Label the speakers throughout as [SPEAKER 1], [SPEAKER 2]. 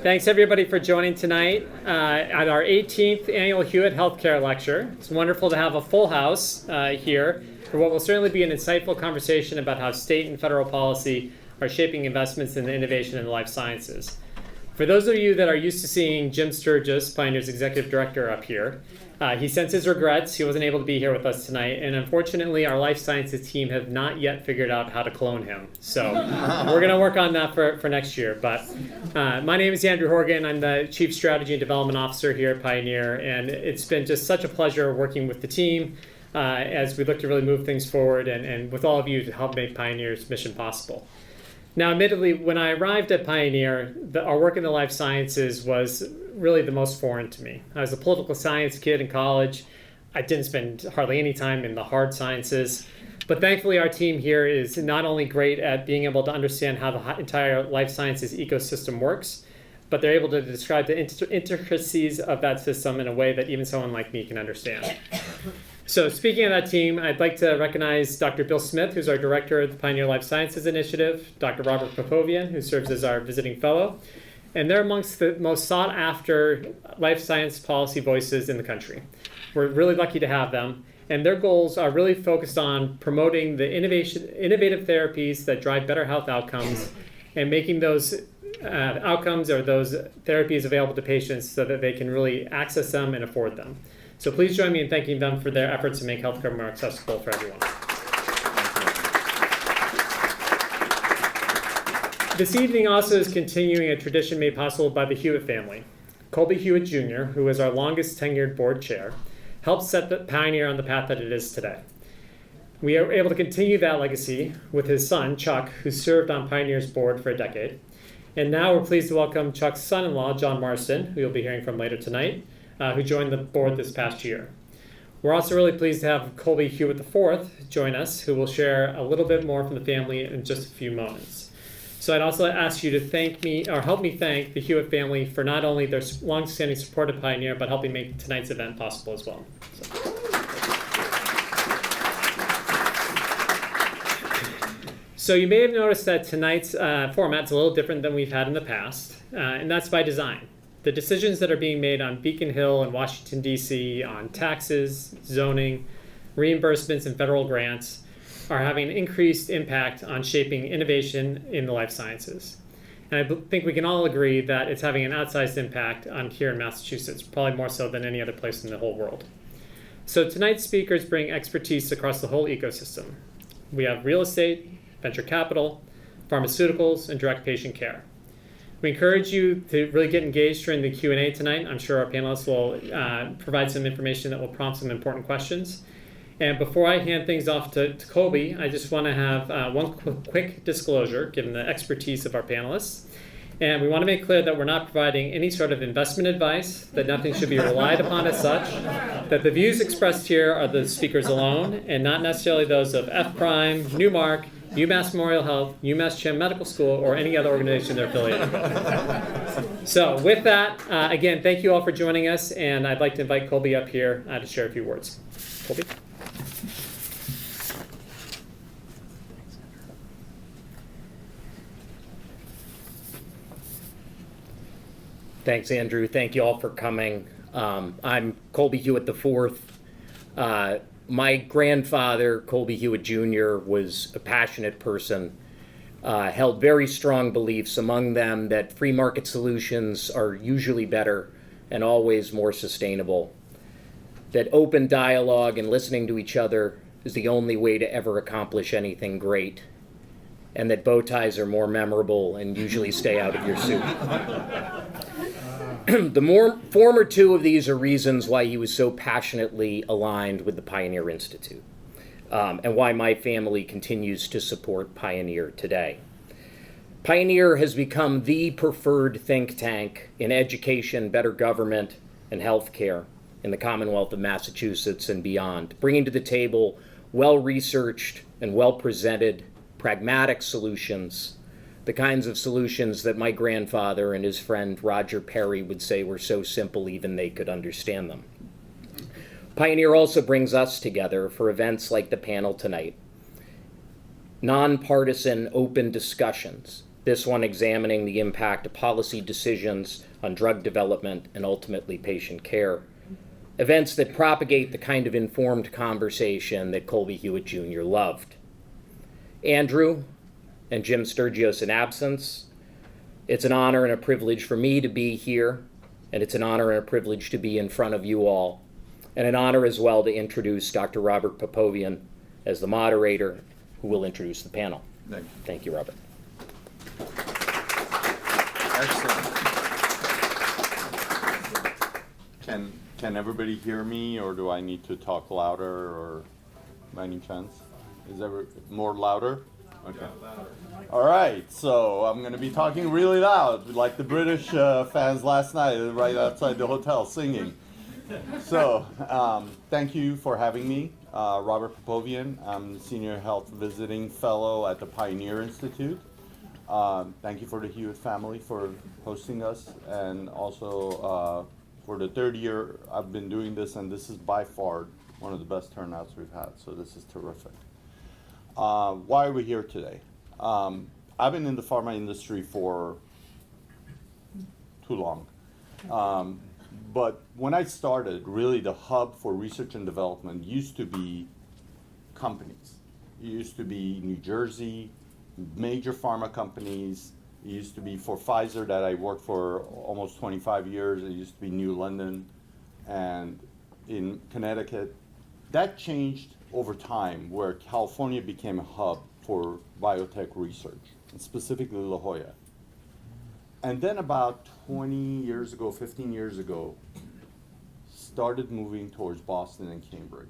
[SPEAKER 1] Thanks everybody for joining tonight at our 18th annual Hewitt Healthcare Lecture. It's wonderful to have a full house here for what will certainly be an insightful conversation about how state and federal policy are shaping investments in innovation in the life sciences. For those of you that are used to seeing Jim Sturgis, Pioneer's executive director, up here, he sends his regrets. He wasn't able to be here with us tonight, and unfortunately our life sciences team have not yet figured out how to clone him. So we're going to work on that for next year. But my name is Andrew Horgan. I'm the Chief Strategy and Development Officer here at Pioneer, and it's been just such a pleasure working with the team as we look to really move things forward and with all of you to help make Pioneer's mission possible. Now, admittedly, when I arrived at Pioneer, our work in the life sciences was really the most foreign to me. I was a political science kid in college. I didn't spend hardly any time in the hard sciences. But thankfully, our team here is not only great at being able to understand how the entire life sciences ecosystem works, but they're able to describe the intricacies of that system in a way that even someone like me can understand. So speaking of that team, I'd like to recognize Dr. Bill Smith, who's our director of the Pioneer Life Sciences Initiative, Dr. Robert Popovian, who serves as our visiting fellow, and they're amongst the most sought after life science policy voices in the country. We're really lucky to have them, and their goals are really focused on promoting the innovative therapies that drive better health outcomes and making those outcomes or those therapies available to patients so that they can really access them and afford them. So please join me in thanking them for their efforts to make healthcare more accessible for everyone. This evening also is continuing a tradition made possible by the Hewitt family. Colby Hewitt Jr., who is our longest tenured board chair, helped set the Pioneer on the path that it is today. We are able to continue that legacy with his son, Chuck, who served on Pioneer's board for a decade. And now we're pleased to welcome Chuck's son-in-law, John Marston, who you'll be hearing from later tonight, who joined the board this past year. We're also really pleased to have Colby Hewitt IV join us, who will share a little bit more from the family in just a few moments. So I'd also ask you to help me thank the Hewitt family for not only their long-standing support of Pioneer, but helping make tonight's event possible as well. So you may have noticed that tonight's format's a little different than we've had in the past, and that's by design. The decisions that are being made on Beacon Hill and Washington, D.C. on taxes, zoning, reimbursements, and federal grants are having an increased impact on shaping innovation in the life sciences. And I think we can all agree that it's having an outsized impact on here in Massachusetts, probably more so than any other place in the whole world. So tonight's speakers bring expertise across the whole ecosystem. We have real estate, venture capital, pharmaceuticals, and direct patient care. We encourage you to really get engaged during the Q&A tonight. I'm sure our panelists will provide some information that will prompt some important questions. And before I hand things off to Colby, I just want to have one quick disclosure, given the expertise of our panelists. And we want to make clear that we're not providing any sort of investment advice, that nothing should be relied upon as such, that the views expressed here are the speakers alone, and not necessarily those of F-Prime, Newmark, UMass Memorial Health, UMass Chem Medical School, or any other organization they're affiliated with. So with that, again, thank you all for joining us, and I'd like to invite Colby up here to share a few words. Colby?
[SPEAKER 2] Thanks, Andrew. Thank you all for coming. I'm Colby Hewitt IV. My grandfather, Colby Hewitt Jr., was a passionate person, held very strong beliefs, among them that free market solutions are usually better and always more sustainable, that open dialogue and listening to each other is the only way to ever accomplish anything great, and that bow ties are more memorable and usually stay out of your suit. The former two of these are reasons why he was so passionately aligned with the Pioneer Institute, and why my family continues to support Pioneer today. Pioneer has become the preferred think tank in education, better government, and healthcare in the Commonwealth of Massachusetts and beyond, bringing to the table well-researched and well-presented pragmatic solutions, the kinds of solutions that my grandfather and his friend Roger Perry would say were so simple even they could understand them. Pioneer also brings us together for events like the panel tonight. Nonpartisan, open discussions this one examining the impact of policy decisions on drug development and ultimately patient care. Events that propagate the kind of informed conversation that Colby Hewitt Jr. loved. Andrew and Jim Sturgios in absence, it's an honor and a privilege for me to be here, and it's an honor and a privilege to be in front of you all, and an honor as well to introduce Dr. Robert Popovian as the moderator, who will introduce the panel.
[SPEAKER 3] Thank you.
[SPEAKER 2] Thank you, Robert.
[SPEAKER 3] Excellent. Can everybody hear me, or do I need to talk louder, or by any chance? Is ever more louder? Okay. All right, so I'm going to be talking really loud, like the British fans last night, right outside the hotel singing. So, thank you for having me. Robert Popovian. I'm the Senior Health Visiting Fellow at the Pioneer Institute. Thank you for the Hewitt family for hosting us, and also for the third year I've been doing this, and this is by far one of the best turnouts we've had, so this is terrific. Why are we here today? I've been in the pharma industry for too long. But when I started, really the hub for research and development used to be companies. It used to be New Jersey, major pharma companies. It used to be for Pfizer that I worked for almost 25 years. It used to be New London and in Connecticut. That changed over time, where California became a hub for biotech research, and specifically La Jolla. And then about 20 years ago, 15 years ago, started moving towards Boston and Cambridge.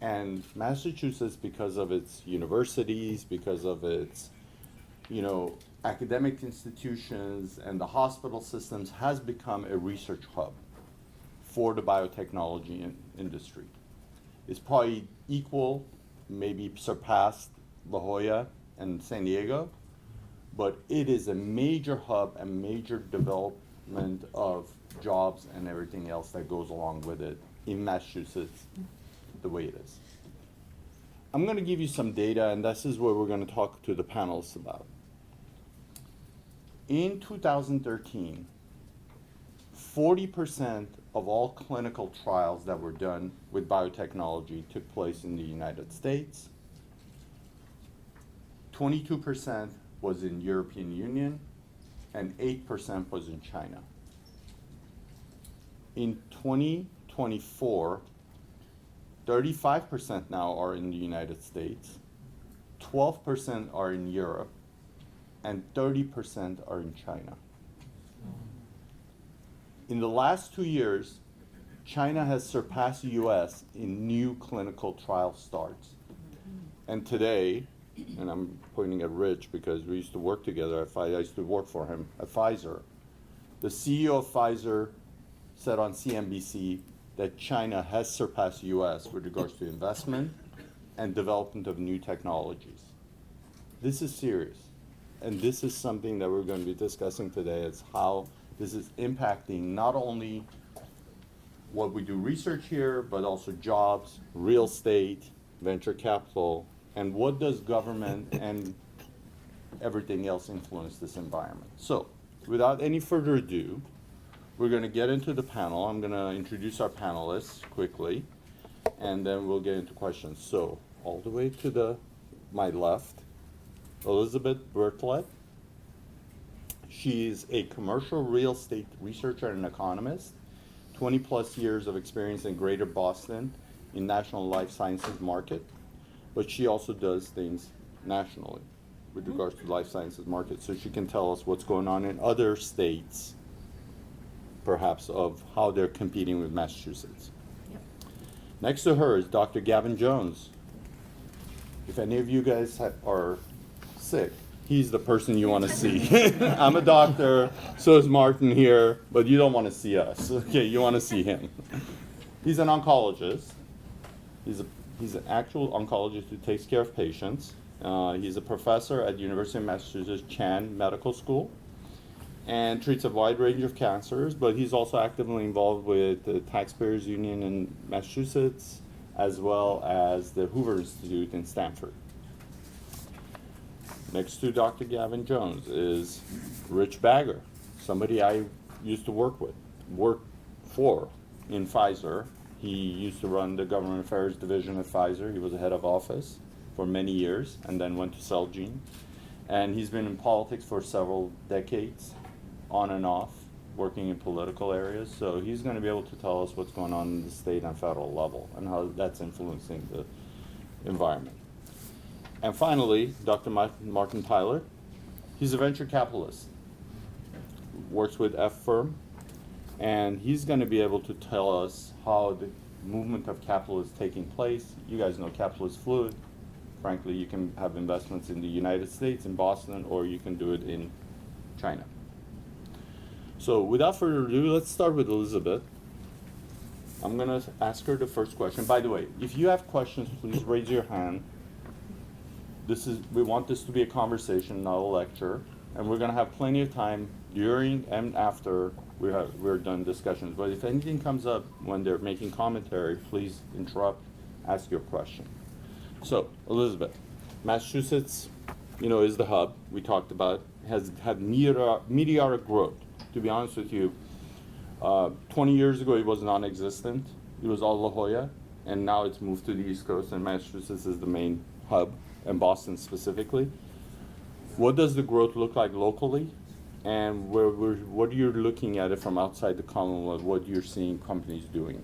[SPEAKER 3] And Massachusetts, because of its universities, because of its, academic institutions and the hospital systems, has become a research hub for the biotechnology industry. It's probably equal, maybe surpassed La Jolla and San Diego, but it is a major hub and major development of jobs and everything else that goes along with it in Massachusetts, the way it is. I'm going to give you some data, and this is what we're going to talk to the panelists about. In 2013, 40% of all clinical trials that were done with biotechnology took place in the United States. 22% was in European Union, and 8% was in China. In 2024, 35% now are in the United States, 12% are in Europe, and 30% are in China. In the last 2 years, China has surpassed the US in new clinical trial starts. And today, and I'm pointing at Rich because we used to work together at Pfizer, I used to work for him at Pfizer. The CEO of Pfizer said on CNBC that China has surpassed the US with regards to investment and development of new technologies. This is serious. And this is something that we're going to be discussing today, is how this is impacting not only what we do research here, but also jobs, real estate, venture capital, and what does government and everything else influence this environment. So, without any further ado, we're going to get into the panel. I'm going to introduce our panelists quickly, and then we'll get into questions. So, all the way to my left, Elizabeth Bertlet. She's a commercial real estate researcher and economist, 20 plus years of experience in Greater Boston in national life sciences market, but she also does things nationally with regards to life sciences market, so she can tell us what's going on in other states, perhaps, of how they're competing with Massachusetts. Yep. Next to her is Dr. Gavin Jones. If any of you guys are sick, he's the person you want to see. I'm a doctor, so is Martin here, but you don't want to see us. Okay, you want to see him. He's an oncologist. He's an actual oncologist who takes care of patients. He's a professor at University of Massachusetts Chan Medical School and treats a wide range of cancers, but he's also actively involved with the Taxpayers Union in Massachusetts, as well as the Hoover Institute in Stanford. Next to Dr. Gavin Jones is Rich Bagger, somebody I used to work for in Pfizer. He used to run the government affairs division at Pfizer. He was the head of office for many years and then went to Celgene. And he's been in politics for several decades, on and off, working in political areas. So he's going to be able to tell us what's going on in the state and federal level and how that's influencing the environment. And finally, Dr. Martin Tyler. He's a venture capitalist, works with F firm, and he's going to be able to tell us how the movement of capital is taking place. You guys know capital is fluid. Frankly, you can have investments in the United States, in Boston, or you can do it in China. So without further ado, let's start with Elizabeth. I'm going to ask her the first question. By the way, if you have questions, please raise your hand. We want this to be a conversation, not a lecture, and we're going to have plenty of time during and after we're done discussions. But if anything comes up when they're making commentary, please interrupt, ask your question. So, Elizabeth, Massachusetts, is the hub we talked about, has had meteoric growth. To be honest with you, 20 years ago it was non-existent. It was all La Jolla, and now it's moved to the East Coast, and Massachusetts is the main hub, and Boston specifically. What does the growth look like locally? And what you're looking at it from outside the Commonwealth, what you're seeing companies doing?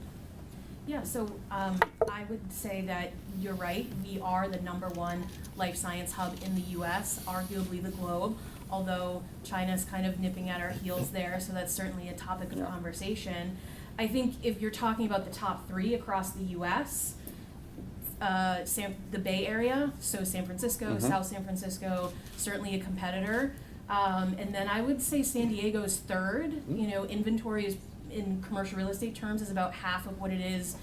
[SPEAKER 4] Yeah, so I would say that you're right. We are the #1 life science hub in the U.S., arguably the globe, although China's kind of nipping at our heels there, so that's certainly a topic of conversation. I think if you're talking about the top 3 across the U.S., the Bay Area, so San Francisco, South San Francisco, certainly a competitor. And then I would say San Diego's third. Inventory is, in commercial real estate terms, is about half of what it is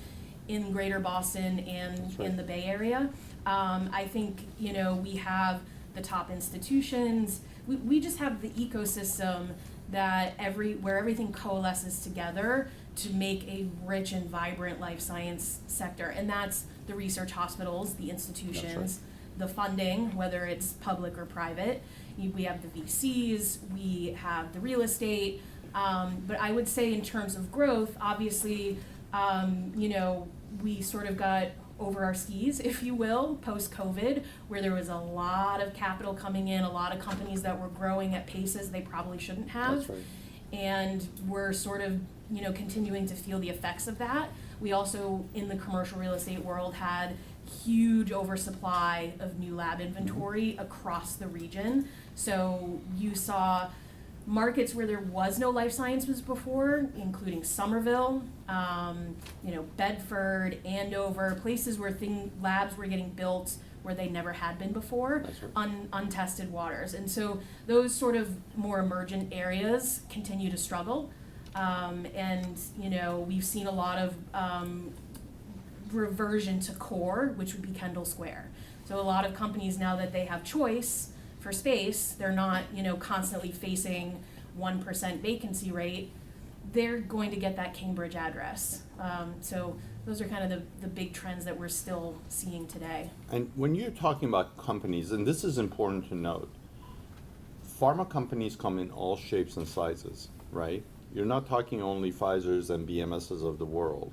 [SPEAKER 4] in greater Boston and in the Bay Area. I think, we have the top institutions. We just have the ecosystem that where everything coalesces together to make a rich and vibrant life science sector. And that's the research hospitals, the institutions, the funding, whether it's public or private. We have the VCs, we have the real estate. But I would say in terms of growth, obviously, we sort of got over our skis, if you will, post-COVID, where there was a lot of capital coming in, a lot of companies that were growing at paces they probably shouldn't have.
[SPEAKER 3] That's right.
[SPEAKER 4] And we're sort of, continuing to feel the effects of that. We also, in the commercial real estate world, had huge oversupply of new lab inventory across the region. So you saw markets where there was no life sciences before, including Somerville, Bedford, Andover, places where labs were getting built where they never had been before, untested waters. And so those sort of more emergent areas continue to struggle. We've seen a lot of reversion to core, which would be Kendall Square. So a lot of companies, now that they have choice for space, they're not, constantly facing 1% vacancy rate, they're going to get that Cambridge address. So those are kind of the big trends that we're still seeing today.
[SPEAKER 3] And when you're talking about companies, and this is important to note, pharma companies come in all shapes and sizes, right? You're not talking only Pfizer's and BMS's of the world.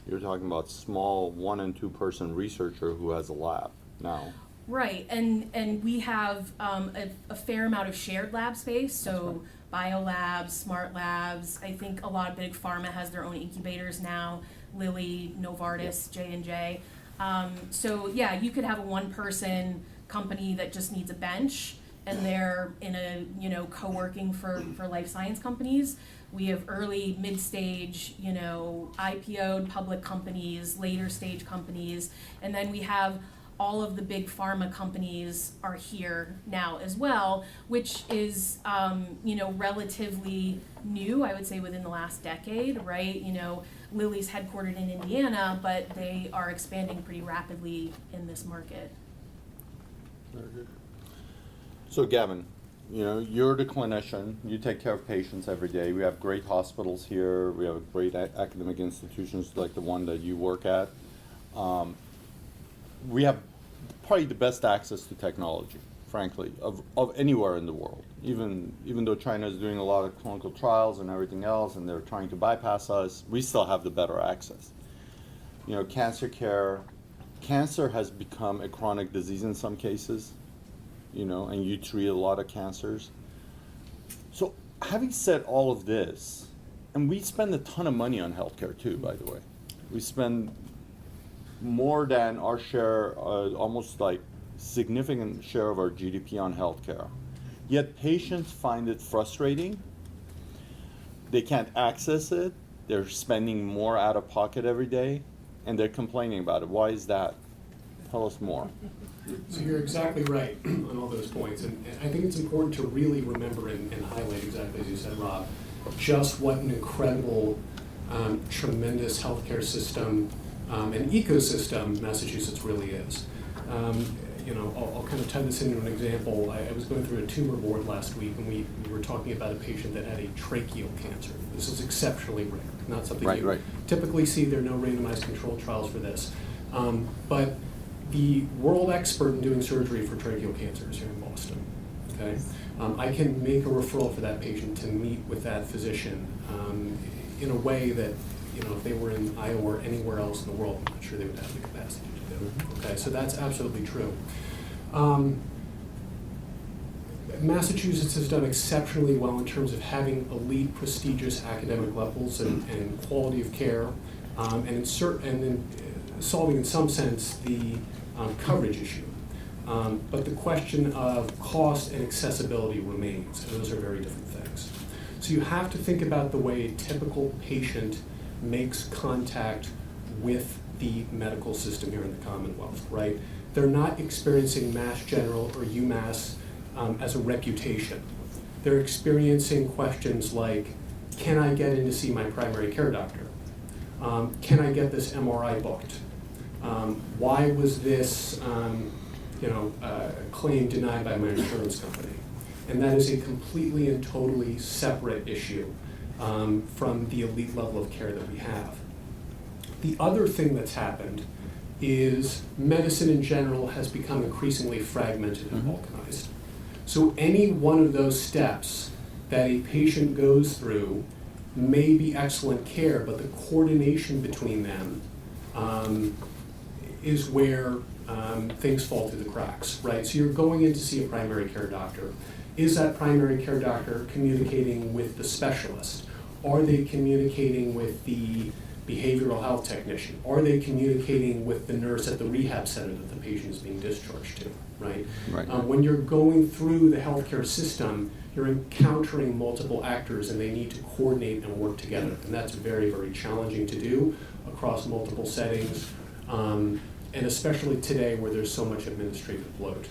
[SPEAKER 3] You're talking about small 1 and 2 person researcher who has a lab now.
[SPEAKER 4] Right, and we have a fair amount of shared lab space, so biolabs, smart labs. I think a lot of big pharma has their own incubators now, Lilly, Novartis, J&J. So yeah, you could have a 1-person company that just needs a bench, and they're in a co-working for life science companies. We have early, mid-stage, IPO'd public companies, later stage companies, and then we have all of the big pharma companies are here now as well, which is, relatively new, I would say, within the last decade, right? Lilly's headquartered in Indiana, but they are expanding pretty rapidly in this market.
[SPEAKER 3] Very good. So Gavin, you're the clinician. You take care of patients every day. We have great hospitals here. We have great academic institutions like the one that you work at. We have probably the best access to technology frankly, of anywhere in the world. Even though China is doing a lot of clinical trials and everything else, and they're trying to bypass us, we still have the better access. You know, cancer care, cancer has become a chronic disease in some cases, you know, and you treat a lot of cancers. So having said all of this, and we spend a ton of money on healthcare too, by the way. We spend more than our share, almost like significant share of our GDP on healthcare. Yet patients find it frustrating. They can't access it. They're spending more out of pocket every day, and they're complaining about it. Why is that? Tell us more.
[SPEAKER 5] So you're exactly right on all those points, and I think it's important to really remember and highlight exactly as you said, Rob, just what an incredible, tremendous healthcare system and ecosystem Massachusetts really is. You know, I'll kind of tie this into an example. I was going through a tumor board last week, and we were talking about a patient that had a tracheal cancer. This is exceptionally rare, not something you typically see. There are no randomized controlled trials for this. But the world expert in doing surgery for tracheal cancer is here in Boston. Okay, I can make a referral for that patient to meet with that physician in a way that, you know, if they were in Iowa or anywhere else in the world, I'm not sure they would have the capacity to do. Okay, so that's absolutely true. Massachusetts has done exceptionally well in terms of having elite, prestigious academic levels and quality of care, and in solving, in some sense, the coverage issue. But the question of cost and accessibility remains, and those are very different things. So you have to think about the way a typical patient makes contact with the medical system here in the Commonwealth, right? They're not experiencing Mass General or UMass as a reputation. They're experiencing questions like, can I get in to see my primary care doctor? Can I get this MRI booked? Why was this claim denied by my insurance company? And that is a completely and totally separate issue from the elite level of care that we have. The other thing that's happened is medicine in general has become increasingly fragmented and balkanized. So any one of those steps that a patient goes through may be excellent care, but the coordination between them is where things fall through the cracks, right? So you're going in to see a primary care doctor. Is that primary care doctor communicating with the specialist? Are they communicating with the behavioral health technician? Are they communicating with the nurse at the rehab center that the patient is being discharged to, right? When you're going through the healthcare system, you're encountering multiple actors and they need to coordinate and work together. And that's very, very challenging to do across multiple settings, and especially today where there's so much administrative load.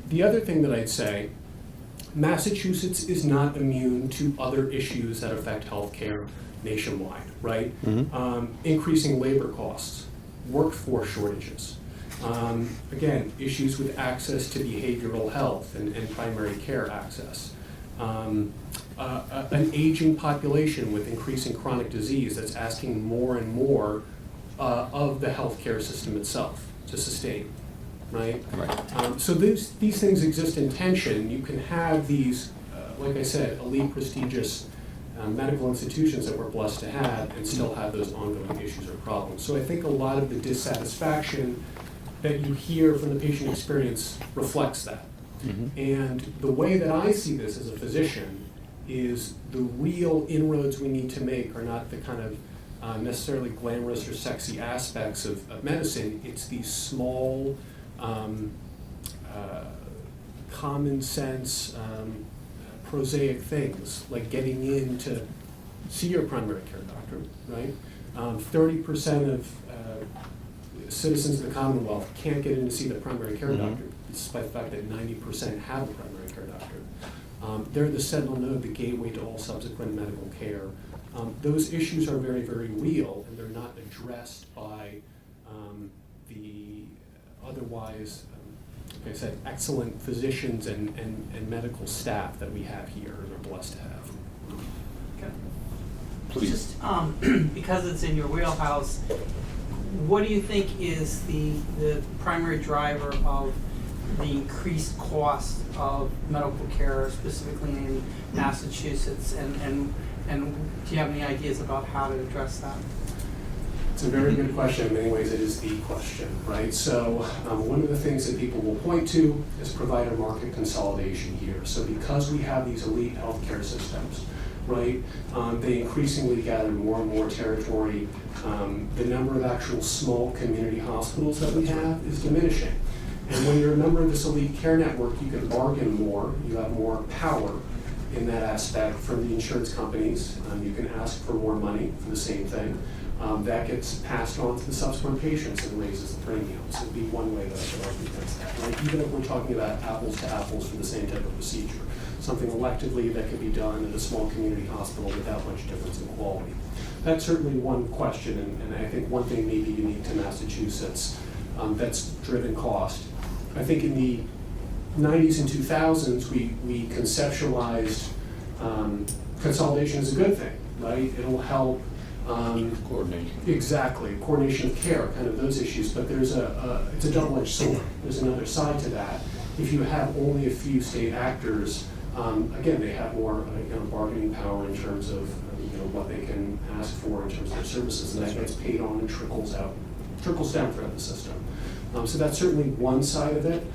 [SPEAKER 5] The other thing that I'd say, Massachusetts is not immune to other issues that affect healthcare nationwide, right? Increasing labor costs, workforce shortages, again, issues with access to behavioral health and primary care access, an aging population with increasing chronic disease that's asking more and more of the healthcare system itself to sustain, right? So these things exist in tension. You can have these, like I said, elite, prestigious medical institutions that we're blessed to have and still have those ongoing issues or problems. So I think a lot of the dissatisfaction that you hear from the patient experience reflects that. And the way that I see this as a physician is the real inroads we need to make are not the kind of necessarily glamorous or sexy aspects of medicine. It's these small, common sense, prosaic things like getting in to see your primary care doctor, right? 30% of citizens of the Commonwealth can't get in to see the primary care doctor, despite the fact that 90% have a primary care doctor. They're the sentinel node, the gateway to all subsequent medical care. Those issues are very, very real, and they're not addressed by the otherwise, like I said, excellent physicians and medical staff that we have here and are blessed to have.
[SPEAKER 6] Okay.
[SPEAKER 3] Please.
[SPEAKER 6] Just because it's in your wheelhouse, what do you think is the primary driver of the increased cost of medical care, specifically in Massachusetts, and do you have any ideas about how to address that?
[SPEAKER 5] It's a very good question. In many ways, it is the question, right? So one of the things that people will point to is provider market consolidation here. So because we have these elite healthcare systems, right, they increasingly gather more and more territory. The number of actual small community hospitals that we have is diminishing. And when you're a member of this elite care network, you can bargain more, you have more power in that aspect from the insurance companies. You can ask for more money for the same thing. That gets passed on to the subsequent patients and raises the premiums. It'd be one way that I could argue against that. Right? Even if we're talking about apples to apples for the same type of procedure, something electively that could be done at a small community hospital without much difference in quality. That's certainly one question, and I think one thing maybe unique to Massachusetts that's driven cost. I think in the 90s and 2000s, we conceptualized consolidation as a good thing, right? It'll help
[SPEAKER 3] Coordination.
[SPEAKER 5] Exactly, coordination of care, kind of those issues, but there's it's a double-edged sword. There's another side to that. If you have only a few state actors, again, they have more bargaining power in terms of what they can ask for in terms of their services, and that gets paid on and trickles down throughout the system. So that's certainly one side of it.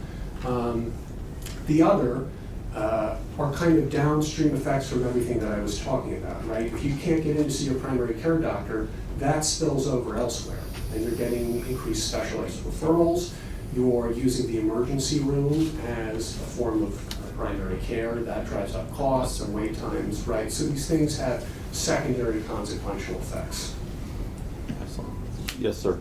[SPEAKER 5] The other are kind of downstream effects from everything that I was talking about, right? If you can't get in to see your primary care doctor, that spills over elsewhere, and you're getting increased specialized referrals. You're using the emergency room as a form of primary care. That drives up costs and wait times, right? So these things have secondary consequential effects.
[SPEAKER 3] Excellent. Yes, sir.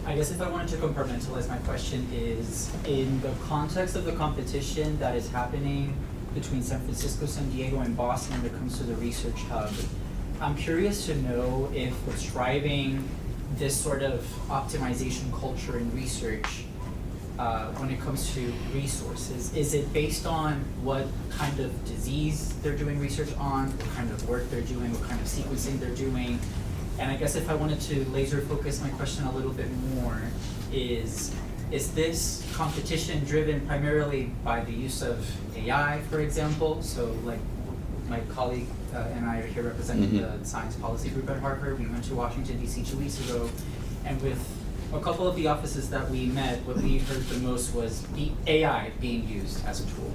[SPEAKER 7] I guess if I wanted to compartmentalize my question is, in the context of the competition that is happening between San Francisco, San Diego, and Boston when it comes to the research hub, I'm curious to know if what's driving this sort of optimization culture in research when it comes to resources, is it based on what kind of disease they're doing research on, what kind of work they're doing, what kind of sequencing they're doing? And I guess if I wanted to laser focus my question a little bit more, is this competition driven primarily by the use of AI, for example? So like my colleague and I are here representing the science policy group at Harvard. We went to Washington, D.C. 2 weeks ago, and with a couple of the offices that we met, what we heard the most was the AI being used as a tool.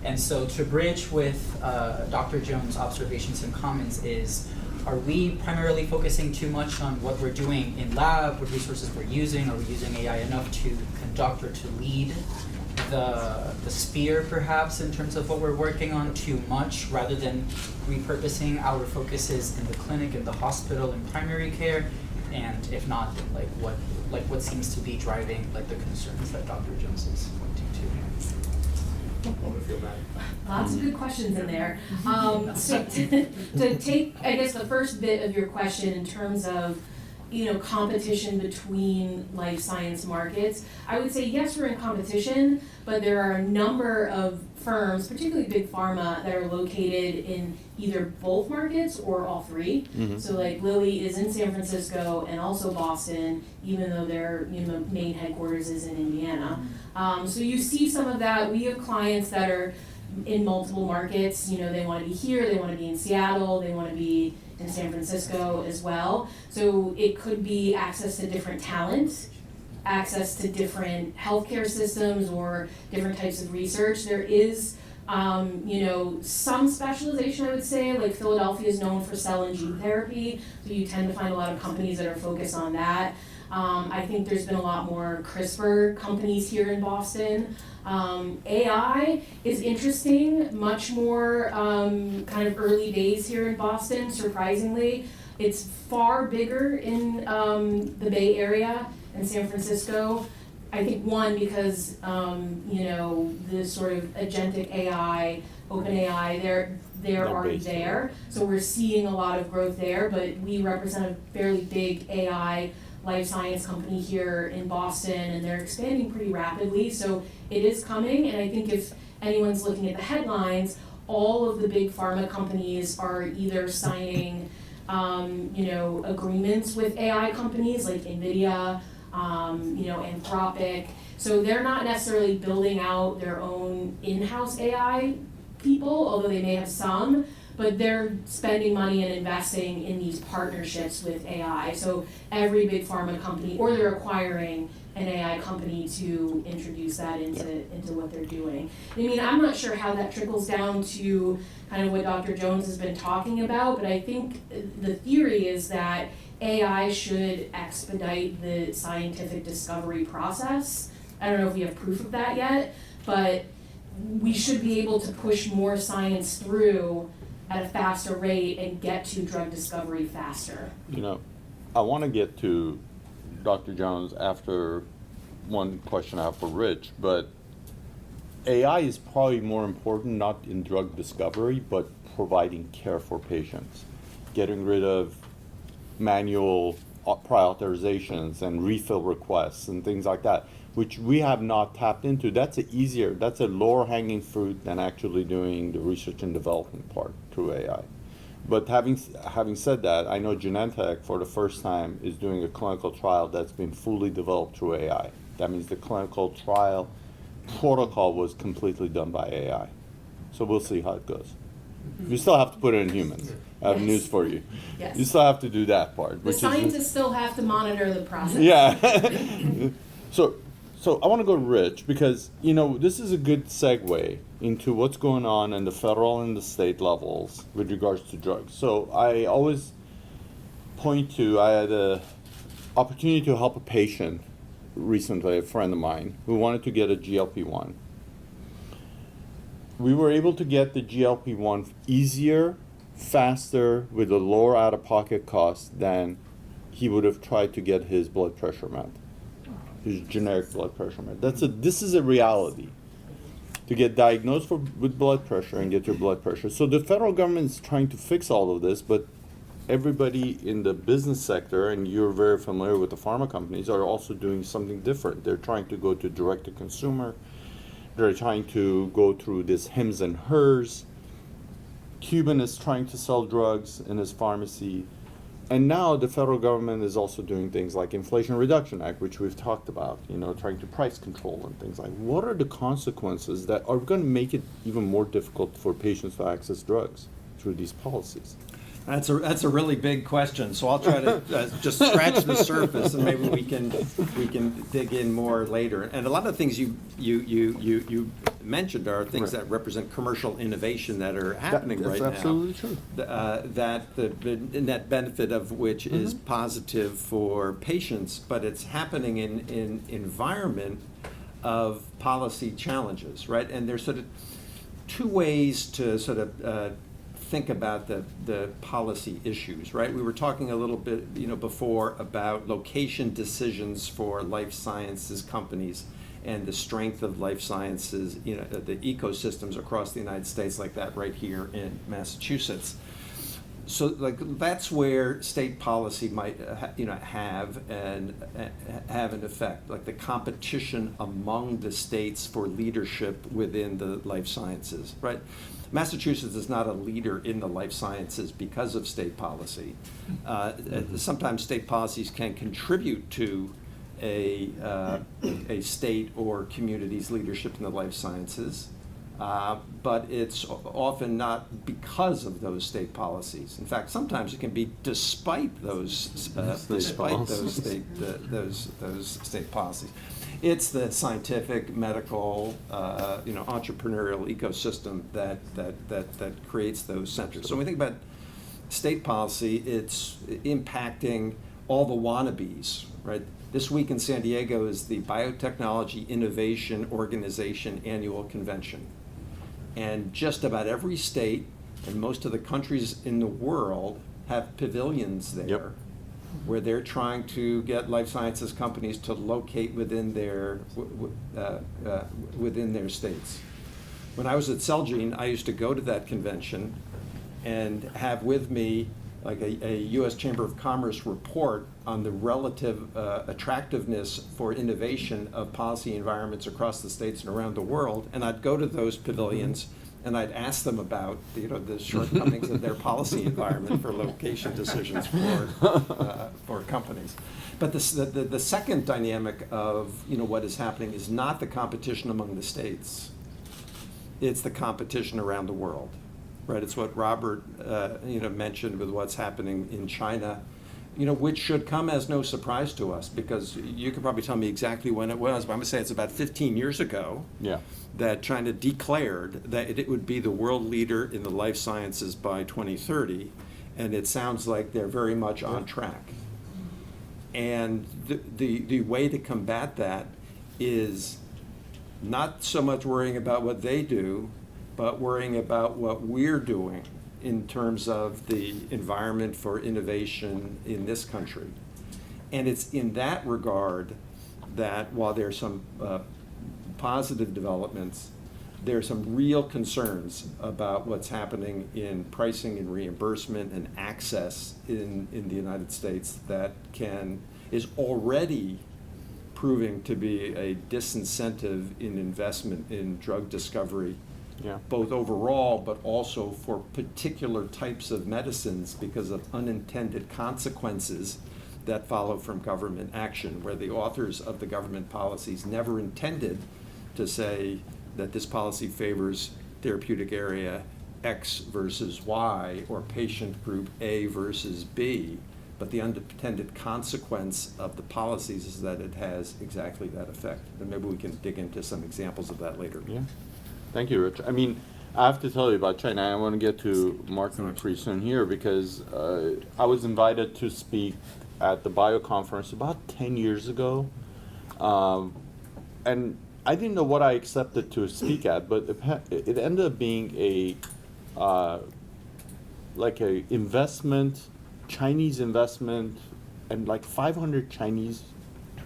[SPEAKER 7] And so to bridge with Dr. Jones' observations and comments is, are we primarily focusing too much on what we're doing in lab, what resources we're using? Are we using AI enough to conduct or to lead the sphere, perhaps, in terms of what we're working on too much, rather than repurposing our focuses in the clinic, in the hospital, in primary care? And if not, then what seems to be driving the concerns that Dr. Jones is pointing to?
[SPEAKER 4] Lots of good questions in there. So to take, I guess, the first bit of your question in terms of, competition between life science markets, I would say yes, we're in competition, but there are a number of firms, particularly big pharma, that are located in either both markets or all three. Mm-hmm. So like Lilly is in San Francisco and also Boston, even though their main headquarters is in Indiana. So you see some of that. We have clients that are in multiple markets. They want to be here, they want to be in Seattle, they want to be in San Francisco as well. So it could be access to different talent, access to different healthcare systems or different types of research. There is, some specialization, I would say, like Philadelphia is known for cell and gene therapy, so you tend to find a lot of companies that are focused on that. I think there's been a lot more CRISPR companies here in Boston. AI is interesting, much more kind of early days here in Boston, surprisingly. It's far bigger in the Bay Area and San Francisco. I think one, because, the sort of agentic AI, OpenAI, they're already there. So we're seeing a lot of growth there, but we represent a fairly big AI life science company here in Boston, and they're expanding pretty rapidly. So it is coming, and I think if anyone's looking at the headlines, all of the big pharma companies are either signing, agreements with AI companies like NVIDIA, Anthropic. So they're not necessarily building out their own in-house AI people, although they may have some, but they're spending money and investing in these partnerships with AI. So every big pharma company, or they're acquiring an AI company to introduce that into what they're doing. I mean, I'm not sure how that trickles down to kind of what Dr. Jones has been talking about, but I think the theory is that AI should expedite the scientific discovery process. I don't know if we have proof of that yet, but we should be able to push more science through at a faster rate and get to drug discovery faster.
[SPEAKER 3] I want to get to Dr. Jones after one question I have for Rich, but AI is probably more important not in drug discovery, but providing care for patients, getting rid of manual prior authorizations and refill requests and things like that, which we have not tapped into. That's a lower hanging fruit than actually doing the research and development part through AI. But having said that, I know Genentech for the first time is doing a clinical trial that's been fully developed through AI. That means the clinical trial protocol was completely done by AI. So we'll see how it goes. You still have to put it in humans. I have news for you.
[SPEAKER 4] Yes.
[SPEAKER 3] You still have to do that part.
[SPEAKER 4] The scientists still have to monitor the process.
[SPEAKER 3] Yeah. So I want to go to Rich because, this is a good segue into what's going on in the federal and the state levels with regards to drugs. So I always point to, I had an opportunity to help a patient recently, a friend of mine, who wanted to get a GLP-1. We were able to get the GLP-1 easier, faster, with a lower out-of-pocket cost than he would have tried to get his blood pressure med. His generic blood pressure med. This is a reality. To get diagnosed with blood pressure and get your blood pressure. So the federal government is trying to fix all of this, but everybody in the business sector, and you're very familiar with the pharma companies, are also doing something different. They're trying to go to direct-to-consumer. They're trying to go through this hims and hers. Cuban is trying to sell drugs in his pharmacy. And now the federal government is also doing things like Inflation Reduction Act, which we've talked about, trying to price control and things like that. What are the consequences that are going to make it even more difficult for patients to access drugs through these policies?
[SPEAKER 8] That's a really big question. So I'll try to just scratch the surface, and maybe we can dig in more later. And a lot of the things you mentioned are things that represent commercial innovation that are happening right now.
[SPEAKER 3] That's absolutely true.
[SPEAKER 8] That the net benefit of which is positive for patients, but it's happening in environment of policy challenges, right? And there's sort of two ways to sort of think about the policy issues, right? We were talking a little bit, before about location decisions for life sciences companies and the strength of life sciences, the ecosystems across the United States, like that right here in Massachusetts. So, that's where state policy might, have an effect, like the competition among the states for leadership within the life sciences, right? Massachusetts is not a leader in the life sciences because of state policy. Sometimes state policies can contribute to a state or community's leadership in the life sciences, but it's often not because of those state policies. In fact, sometimes it can be despite those state policies. It's the scientific, medical, entrepreneurial ecosystem that creates those centers. So when we think about state policy, it's impacting all the wannabes, right? This week in San Diego is the Biotechnology Innovation Organization Annual Convention. And just about every state and most of the countries in the world have pavilions there.
[SPEAKER 3] Yep.
[SPEAKER 8] Where they're trying to get life sciences companies to locate within their states. When I was at Celgene, I used to go to that convention and have with me like a U.S. Chamber of Commerce report on the relative attractiveness for innovation of policy environments across the states and around the world. And I'd go to those pavilions and I'd ask them about the shortcomings of their policy environment for location decisions for companies. But the second dynamic of what is happening is not the competition among the states. It's the competition around the world, right? It's what Robert mentioned with what's happening in China, which should come as no surprise to us, because you could probably tell me exactly when it was, but I'm going to say it's about 15 years ago that China declared that it would be the world leader in the life sciences by 2030, and it sounds like they're very much on track. And the way to combat that is not so much worrying about what they do, but worrying about what we're doing in terms of the environment for innovation in this country. And it's in that regard that while there are some positive developments, there are some real concerns about what's happening in pricing and reimbursement and access in the United States that is already proving to be a disincentive in investment in drug discovery, both overall but also for particular types of medicines because of unintended consequences that follow from government action, where the authors of the government policies never intended to say that this policy favors therapeutic area X versus Y or patient group A versus B. But the unintended consequence of the policies is that it has exactly that effect. And maybe we can dig into some examples of that later.
[SPEAKER 3] Yeah. Thank you, Rich. I mean, I have to tell you about China. I want to get to marketing pretty soon here because I was invited to speak at the Bio Conference about 10 years ago. And I didn't know what I accepted to speak at, but it ended up being like a Chinese investment, and like 500 Chinese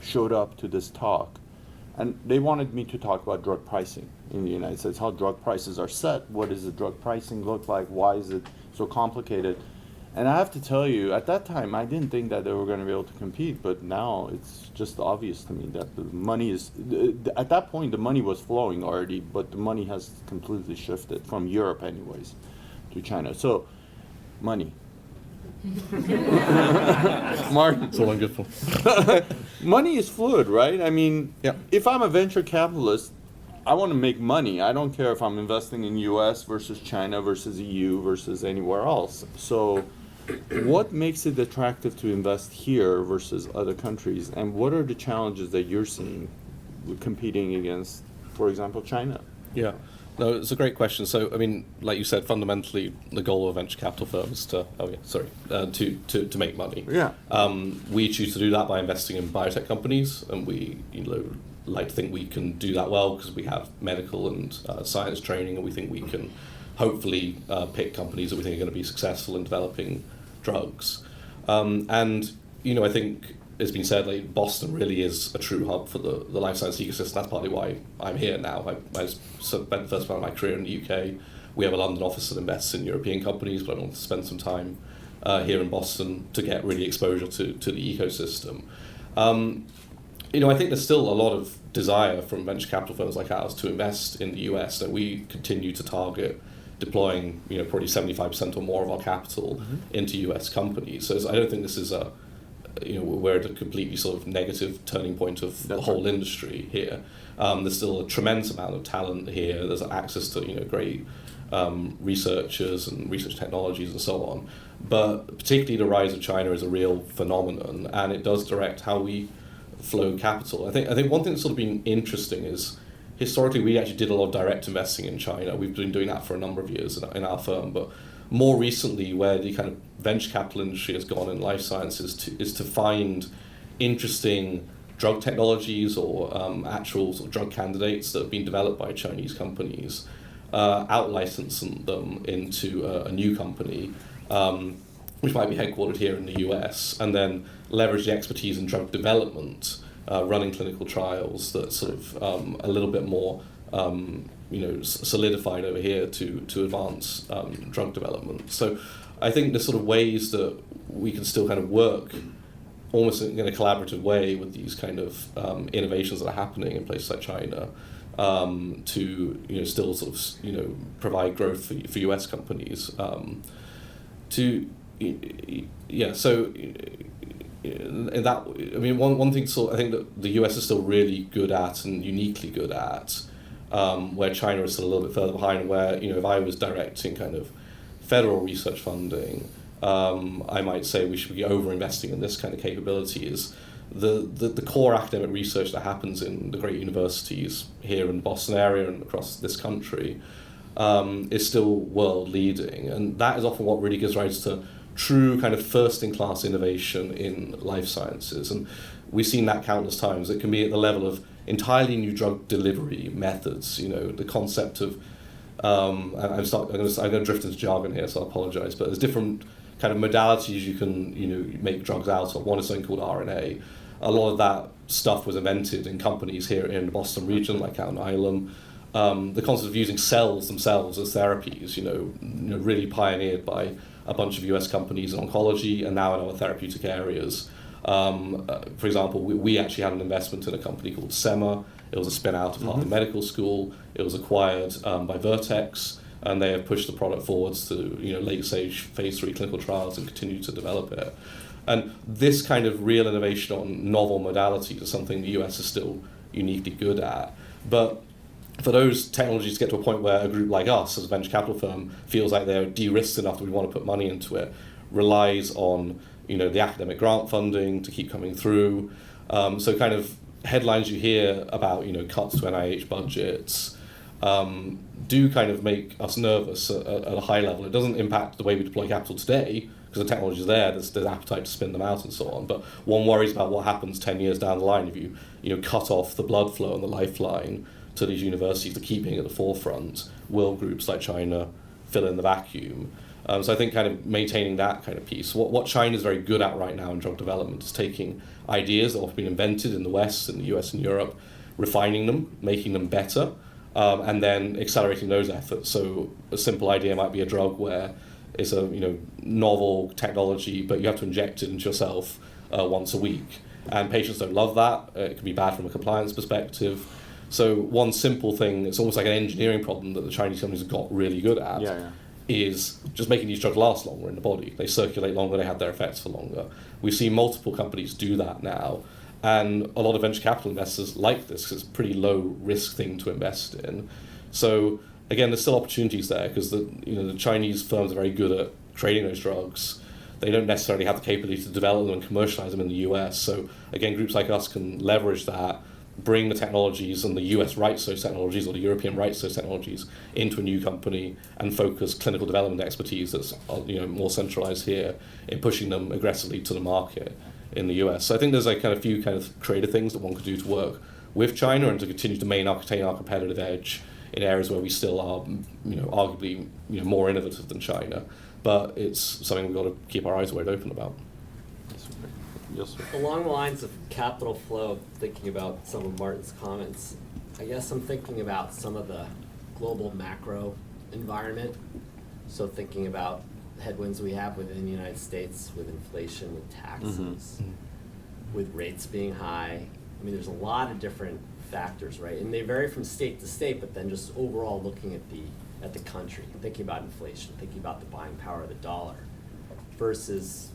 [SPEAKER 3] showed up to this talk, and they wanted me to talk about drug pricing in the United States, how drug prices are set, what does the drug pricing look like, why is it so complicated. And I have to tell you, at that time, I didn't think that they were going to be able to compete, but now it's just obvious to me that the money is, at that point, the money was flowing already, but the money has completely shifted from Europe anyways to China. So, money. Martin.
[SPEAKER 9] That's all I'm good for.
[SPEAKER 3] Money is fluid, right? I mean, if I'm a venture capitalist, I want to make money. I don't care if I'm investing in US versus China versus EU versus anywhere else. So what makes it attractive to invest here versus other countries? And what are the challenges that you're seeing with competing against, for example, China?
[SPEAKER 9] Yeah. No, it's a great question. So, I mean, like you said, fundamentally, the goal of a venture capital firm is to make money.
[SPEAKER 3] Yeah.
[SPEAKER 9] We choose to do that by investing in biotech companies, and we, like to think we can do that well because we have medical and science training, and we think we can hopefully pick companies that we think are going to be successful in developing drugs. And I think it's been said, like, Boston really is a true hub for the life science ecosystem. That's partly why I'm here now. I spent the first part of my career in the UK. We have a London office that invests in European companies, but I want to spend some time here in Boston to get really exposure to the ecosystem. I think there's still a lot of desire from venture capital firms like ours to invest in the US, that we continue to target deploying, probably 75% or more of our capital into US companies. So I don't think this is we're at a completely sort of negative turning point of the whole industry here. There's still a tremendous amount of talent here. There's access to great researchers and research technologies and so on. But particularly the rise of China is a real phenomenon, and it does direct how we flow capital. I think one thing that's sort of been interesting is historically we actually did a lot of direct investing in China. We've been doing that for a number of years in our firm, but more recently, where the kind of venture capital industry has gone in life sciences is to find interesting drug technologies or actual sort of drug candidates that have been developed by Chinese companies, out-licensing them into a new company, which might be headquartered here in the US, and then leverage the expertise in drug development, running clinical trials that sort of a little bit more solidified over here to advance drug development. So I think there's sort of ways that we can still kind of work almost in a collaborative way with these kind of innovations that are happening in places like China. to still sort of provide growth for US companies. So in that, I mean, one thing I think that the US is still really good at and uniquely good at, where China is still a little bit further behind. Where if I was directing kind of federal research funding, I might say we should be over-investing in this kind of capability. Is the core academic research that happens in the great universities here in the Boston area and across this country is still world leading, and that is often what really gives rise to true kind of first-in-class innovation in life sciences. And we've seen that countless times. It can be at the level of entirely new drug delivery methods. The concept of I'm going to drift into jargon here, so I apologize. But there's different kind of modalities you can make drugs out of. One is something called RNA. A lot of that stuff was invented in companies here in the Boston region, like out in Ireland. The concept of using cells themselves as therapies, really pioneered by a bunch of US companies in oncology and now in other therapeutic areas. For example, we actually had an investment in a company called SEMA. It was a spin out of Harvard Medical School. It was acquired by Vertex, and they have pushed the product forwards to late stage phase 3 clinical trials and continue to develop it. And this kind of real innovation on novel modalities is something the US is still uniquely good at. But for those technologies to get to a point where a group like us, as a venture capital firm, feels like they're de-risked enough that we want to put money into it, relies on the academic grant funding to keep coming through. So kind of headlines you hear about cuts to NIH budgets do kind of make us nervous at a high level. It doesn't impact the way we deploy capital today, because the technology is there, there's appetite to spin them out and so on. But one worries about what happens 10 years down the line if you cut off the blood flow and the lifeline to these universities to keep being at the forefront. Will groups like China fill in the vacuum? So I think kind of maintaining that kind of piece. What China is very good at right now in drug development is taking ideas that have been invented in the West, in the US and Europe, refining them, making them better, and then accelerating those efforts. So a simple idea might be a drug where it's a novel technology, but you have to inject it into yourself once a week. And patients don't love that. It can be bad from a compliance perspective. So one simple thing, it's almost like an engineering problem that the Chinese companies have got really good at, is just making these drugs last longer in the body. They circulate longer, they have their effects for longer. We see multiple companies do that now. And a lot of venture capital investors like this because it's a pretty low risk thing to invest in. So again, there's still opportunities there because the Chinese firms are very good at creating those drugs. They don't necessarily have the capability to develop them and commercialize them in the US. So again, groups like us can leverage that, bring the technologies and the US rights to those technologies or the European rights to those technologies into a new company and focus clinical development expertise that's more centralized here in pushing them aggressively to the market in the US. So I think there's a few creative things that one could do to work with China and to continue to maintain our competitive edge in areas where we still are, arguably, more innovative than China. But it's something we've got to keep our eyes wide open about.
[SPEAKER 3] Yes, sir.
[SPEAKER 10] Along the lines of capital flow, thinking about some of Martin's comments, I guess I'm thinking about some of the global macro environment. So thinking about headwinds we have within the United States with inflation, with taxes, with rates being high. I mean, there's a lot of different factors, right? And they vary from state to state, but then just overall looking at the country, thinking about inflation, thinking about the buying power of the dollar versus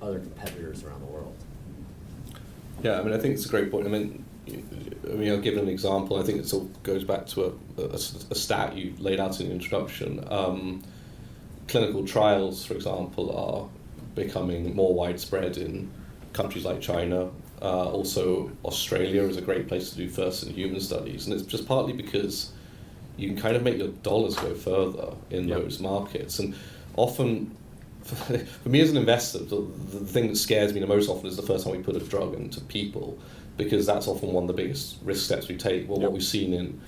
[SPEAKER 10] other competitors around the world.
[SPEAKER 9] Yeah, I mean, I think it's a great point. I mean, I'll give an example. I think it sort of goes back to a stat you laid out in the introduction. Clinical trials, for example, are becoming more widespread in countries like China. Also, Australia is a great place to do first-in-human studies, and it's just partly because you can kind of make your dollars go further in those markets. And often, for me as an investor, the thing that scares me the most often is the first time we put a drug into people, because that's often one of the biggest risk steps we take. Well, what we've seen in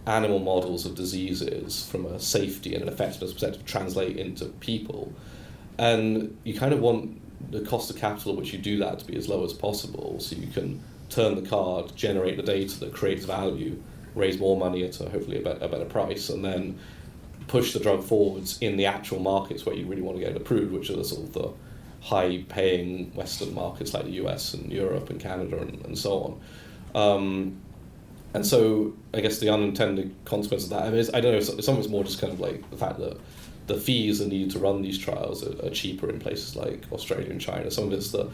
[SPEAKER 9] animal models of diseases from a safety and an effectiveness perspective translate into people. And you kind of want the cost of capital at which you do that to be as low as possible, so you can turn the card, generate the data that creates value, raise more money at hopefully a better price, and then push the drug forwards in the actual markets where you really want to get it approved, which are the sort of the high-paying Western markets like the US and Europe and Canada and so on. And so I guess the unintended consequence of that, I mean, I don't know, some of it's more just kind of like the fact that the fees that needed to run these trials are cheaper in places like Australia and China. Some of it's the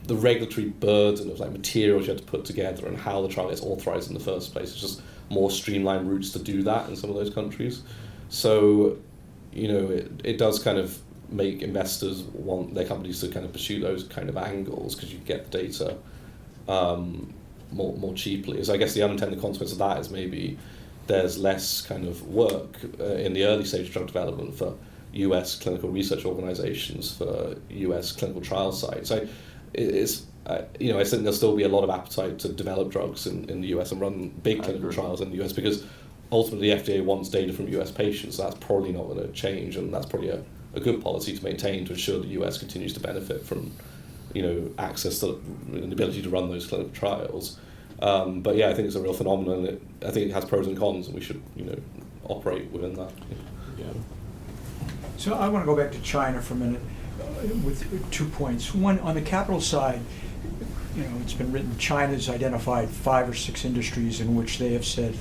[SPEAKER 9] regulatory burden of like materials you have to put together and how the trial gets authorized in the first place. It's just more streamlined routes to do that in some of those countries. So, it does kind of make investors want their companies to kind of pursue those kind of angles because you get the data more cheaply. So I guess the unintended consequence of that is maybe there's less kind of work in the early stage drug development for US clinical research organizations, for US clinical trial sites. I think there'll still be a lot of appetite to develop drugs in the US and run big clinical trials in the US because ultimately the FDA wants data from US patients. So that's probably not going to change, and that's probably a good policy to maintain to ensure the US continues to benefit from access to and the ability to run those clinical trials. But yeah, I think it's a real phenomenon. I think it has pros and cons, and we should operate within that. Yeah.
[SPEAKER 11] So I want to go back to China for a minute with 2 points. One, on the capital side, it's been written China's identified 5 or 6 industries in which they have said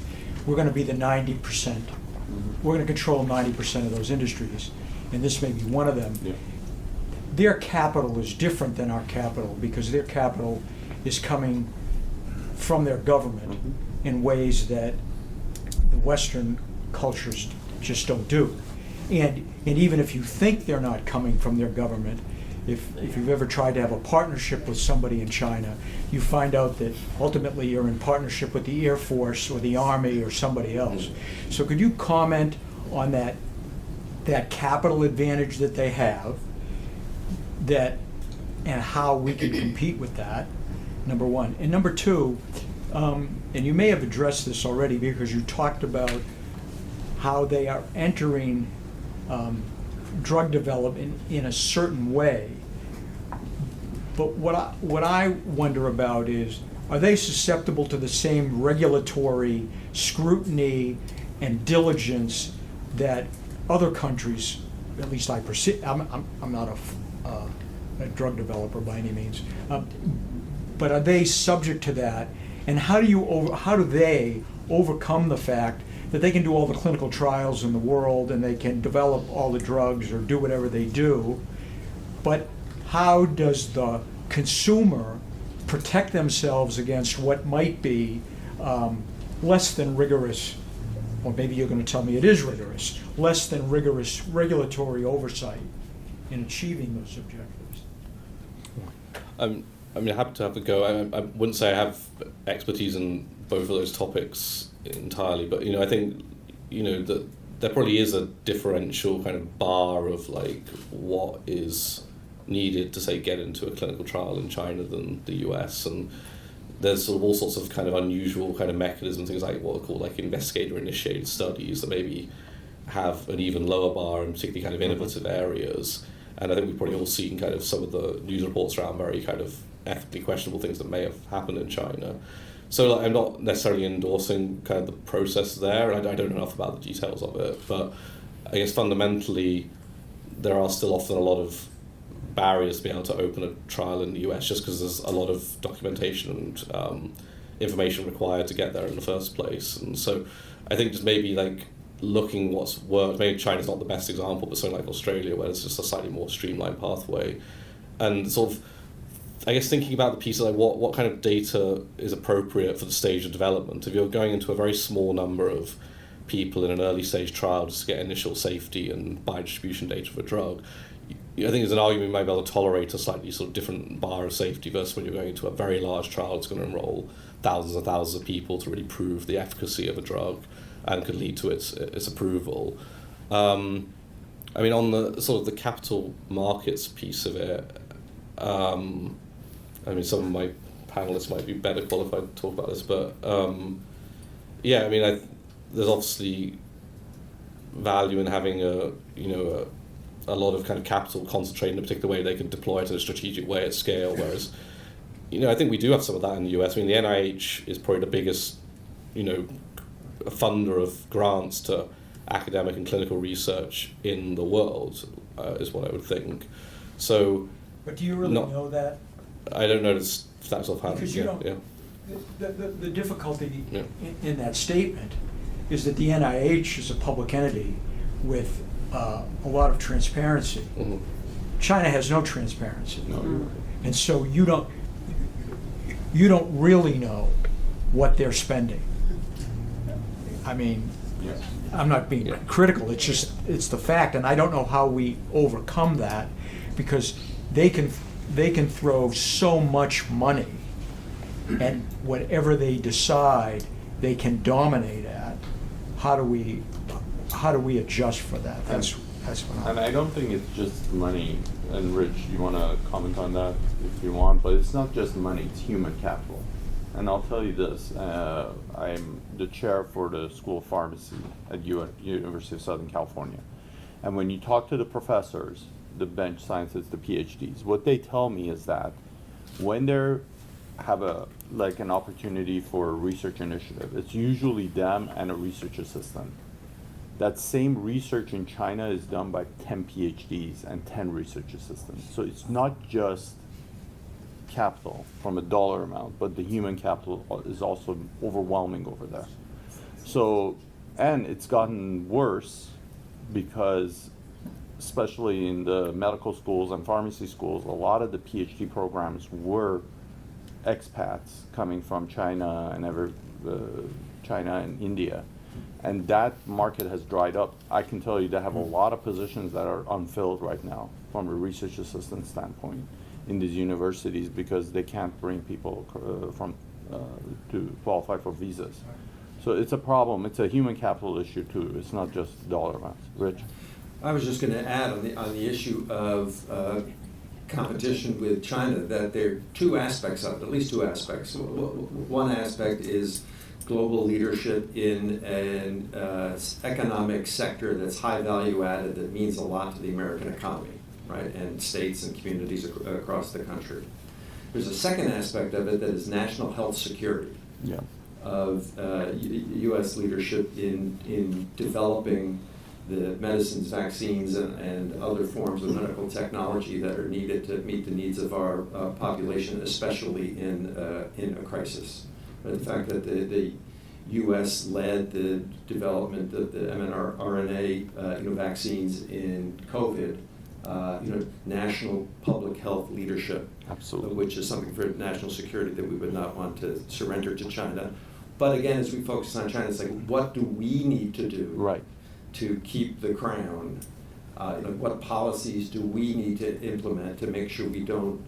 [SPEAKER 11] we're going to be the 90%. We're going to control 90% of those industries, and this may be one of them.
[SPEAKER 3] Yeah.
[SPEAKER 11] Their capital is different than our capital because their capital is coming from their government in ways that the Western cultures just don't do. And even if you think they're not coming from their government, if you've ever tried to have a partnership with somebody in China, you find out that ultimately you're in partnership with the Air Force or the Army or somebody else. So could you comment on that capital advantage that they have, and how we can compete with that, number one. And number two, and you may have addressed this already because you talked about how they are entering drug development in a certain way. But what I wonder about is, are they susceptible to the same regulatory scrutiny and diligence that other countries, at least I perceive, I'm not a drug developer by any means, but are they subject to that? And how do they overcome the fact that they can do all the clinical trials in the world and they can develop all the drugs or do whatever they do, but how does the consumer protect themselves against what might be less than rigorous, or maybe you're going to tell me it is rigorous, less than rigorous regulatory oversight in achieving those objectives?
[SPEAKER 9] I'm happy to have a go. I wouldn't say I have expertise in both of those topics entirely, but I think that there probably is a differential kind of bar of like what is needed to say get into a clinical trial in China than the US, and there's sort of all sorts of kind of unusual kind of mechanisms, things like what are called like investigator-initiated studies that maybe have an even lower bar in particularly kind of innovative areas. And I think we've probably all seen kind of some of the news reports around very kind of ethically questionable things that may have happened in China. So I'm not necessarily endorsing kind of the process there, and I don't know enough about the details of it, but I guess fundamentally there are still often a lot of barriers to be able to open a trial in the US just because there's a lot of documentation and information required to get there in the first place. And so I think just maybe like looking what's worked, maybe China's not the best example, but something like Australia where it's just a slightly more streamlined pathway. And sort of, I guess thinking about the piece of like what kind of data is appropriate for the stage of development. If you're going into a very small number of people in an early stage trial just to get initial safety and biodistribution data of a drug, I think there's an argument you might be able to tolerate a slightly sort of different bar of safety versus when you're going into a very large trial that's going to enroll thousands and thousands of people to really prove the efficacy of a drug and could lead to its approval. I mean, on the sort of the capital markets piece of it, I mean, some of my panelists might be better qualified to talk about this, but yeah, I mean, there's obviously value in having a lot of kind of capital concentrated in a particular way they can deploy it in a strategic way at scale, whereas, I think we do have some of that in the US. I mean, the NIH is probably the biggest, funder of grants to academic and clinical research in the world, is what I would think. So,
[SPEAKER 11] but do you really know that?
[SPEAKER 9] I don't know if that's offhand.
[SPEAKER 11] Because you don't.
[SPEAKER 9] Yeah.
[SPEAKER 11] The difficulty
[SPEAKER 9] Yeah.
[SPEAKER 11] in that statement is that the NIH is a public entity with a lot of transparency.
[SPEAKER 9] Mhm.
[SPEAKER 11] China has no transparency.
[SPEAKER 3] No, you're right.
[SPEAKER 11] And so you don't really know what they're spending. I mean,
[SPEAKER 3] Yes.
[SPEAKER 11] I'm not being
[SPEAKER 9] Yeah.
[SPEAKER 11] critical, it's the fact, and I don't know how we overcome that, because they can throw so much money, and whatever they decide, they can dominate at. How do we adjust for that? That's what
[SPEAKER 3] And
[SPEAKER 11] I'm.
[SPEAKER 3] I don't think it's just money. And Rich, you want to comment on that if you want, but it's not just money, it's human capital. And I'll tell you this, I'm the chair for the School of Pharmacy at University of Southern California. And when you talk to the professors, the bench scientists, the PhDs, what they tell me is that when they have an opportunity for a research initiative, it's usually them and a research assistant. That same research in China is done by 10 PhDs and 10 research assistants. So it's not just capital from a dollar amount, but the human capital is also overwhelming over there. So, and it's gotten worse because, especially in the medical schools and pharmacy schools, a lot of the PhD programs were expats coming from China and India. And that market has dried up. I can tell you they have a lot of positions that are unfilled right now from a research assistant standpoint in these universities because they can't bring people to qualify for visas. So it's a problem. It's a human capital issue too. It's not just dollar amounts. Rich?
[SPEAKER 8] I was just going to add on the issue of competition with China that there are two aspects of it, at least two aspects. One aspect is global leadership in an economic sector that's high value added that means a lot to the American economy, right, and states and communities across the country. There's a second aspect of it that is national health security.
[SPEAKER 3] Yeah.
[SPEAKER 8] Of U.S. leadership in developing the medicines, vaccines, and other forms of medical technology that are needed to meet the needs of our population, especially in a crisis. But the fact that the U.S. led the development of the mRNA vaccines in COVID, national public health leadership,
[SPEAKER 3] Absolutely.
[SPEAKER 8] which is something for national security that we would not want to surrender to China. But again, as we focus on China, it's like, what do we need to do
[SPEAKER 3] Right.
[SPEAKER 8] to keep the crown? What policies do we need to implement to make sure we don't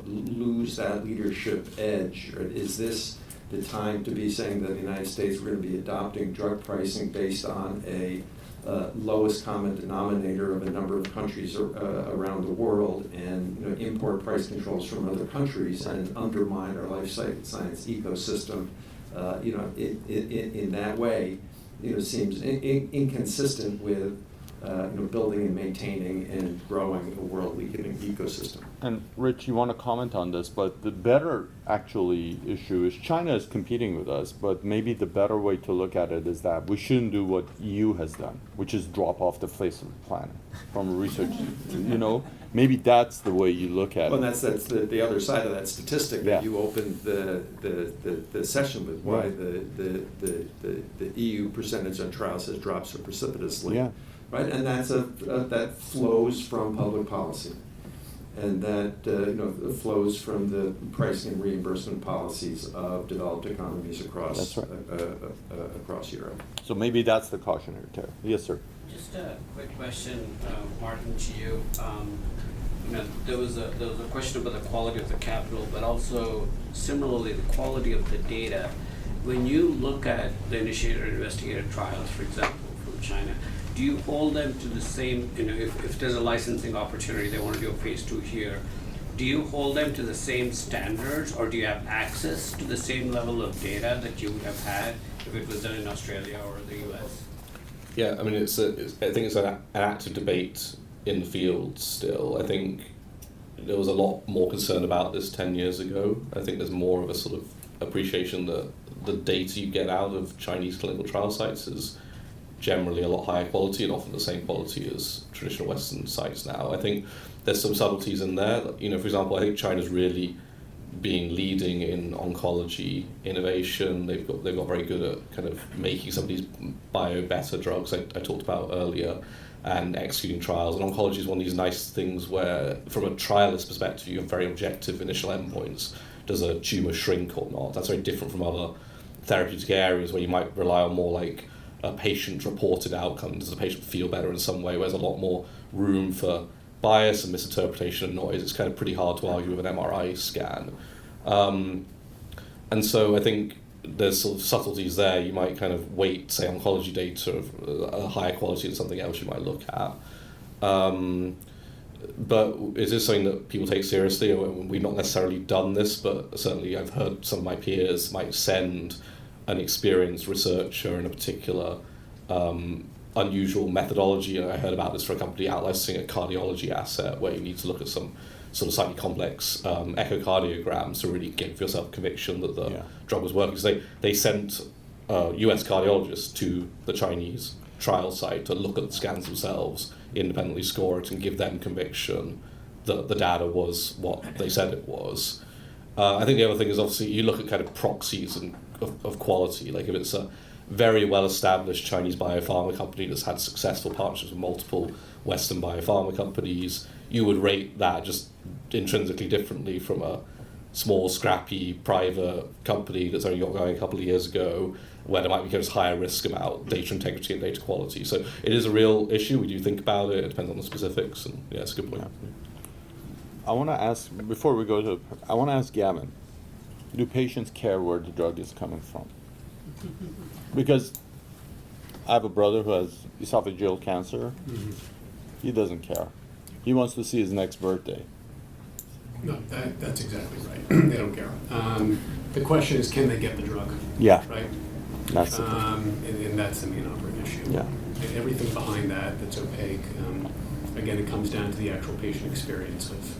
[SPEAKER 8] lose that leadership edge? Or is this the time to be saying that the United States, we're going to be adopting drug pricing based on a lowest common denominator of a number of countries around the world, and import price controls from other countries and undermine our life science ecosystem? In that way, seems inconsistent with building and maintaining and growing a world-leading ecosystem.
[SPEAKER 3] And Rich, you want to comment on this, but the better actually issue is China is competing with us, but maybe the better way to look at it is that we shouldn't do what EU has done, which is drop off the face of the planet from research. Maybe that's the way you look at
[SPEAKER 8] Well,
[SPEAKER 3] it.
[SPEAKER 8] that's the other side of that statistic
[SPEAKER 3] Yeah.
[SPEAKER 8] that you opened the session with, why the EU percentage on trials has dropped so precipitously.
[SPEAKER 3] Yeah.
[SPEAKER 8] Right, and that flows from public policy, and that flows from the pricing and reimbursement policies of developed economies across
[SPEAKER 3] That's right.
[SPEAKER 8] Across Europe.
[SPEAKER 3] So maybe that's the cautionary tale. Yes, sir.
[SPEAKER 12] Just a quick question, Martin, to you. There was a question about the quality of the capital, but also similarly the quality of the data. When you look at the initiator investigator trials, for example, from China, do you hold them to the same, if there's a licensing opportunity, they want to do a phase 2 here, do you hold them to the same standards, or do you have access to the same level of data that you would have had if it was done in Australia or the US?
[SPEAKER 9] Yeah, I mean, I think it's an active debate in the field still. I think there was a lot more concern about this 10 years ago. I think there's more of a sort of appreciation that the data you get out of Chinese clinical trial sites is generally a lot higher quality and often the same quality as traditional Western sites now. I think there's some subtleties in there. For example, I think China's really been leading in oncology innovation. They've got very good at kind of making some of these better drugs I talked about earlier, and executing trials. And oncology is one of these nice things where, from a trialist perspective, you have very objective initial endpoints. Does a tumor shrink or not? That's very different from other therapeutic areas where you might rely on more like a patient-reported outcome. Does the patient feel better in some way? Where there's a lot more room for bias and misinterpretation and noise. It's kind of pretty hard to argue with an MRI scan. And so I think there's sort of subtleties there. You might kind of weight, say, oncology data of a higher quality than something else you might look at. But is this something that people take seriously? We've not necessarily done this, but certainly I've heard some of my peers might send an experienced researcher in a particular unusual methodology. And I heard about this for a company out-licensing a cardiology asset where you need to look at some sort of slightly complex echocardiograms to really give yourself conviction that the drug was working. So they sent US cardiologists to the Chinese trial site to look at the scans themselves, independently score it, and give them conviction that the data was what they said it was. I think the other thing is, obviously, you look at kind of proxies of quality. Like if it's a very well-established Chinese biopharma company that's had successful partnerships with multiple Western biopharma companies, you would rate that just intrinsically differently from a small, scrappy, private company that's only got going a couple of years ago, where there might be kind of higher risk about data integrity and data quality. So it is a real issue. We do think about it. It depends on the specifics, and yeah, it's a good point.
[SPEAKER 3] I want to ask, before we go to, I want to ask Gavin, do patients care where the drug is coming from? Because I have a brother who has esophageal cancer.
[SPEAKER 5] Mm-hmm.
[SPEAKER 3] He doesn't care. He wants to see his next birthday.
[SPEAKER 5] No, that's exactly right. They don't care. The question is, can they get the drug?
[SPEAKER 3] Yeah.
[SPEAKER 5] Right?
[SPEAKER 3] That's the thing.
[SPEAKER 5] And that's the main operating issue.
[SPEAKER 3] Yeah.
[SPEAKER 5] And everything behind that's opaque. Again, it comes down to the actual patient experience of,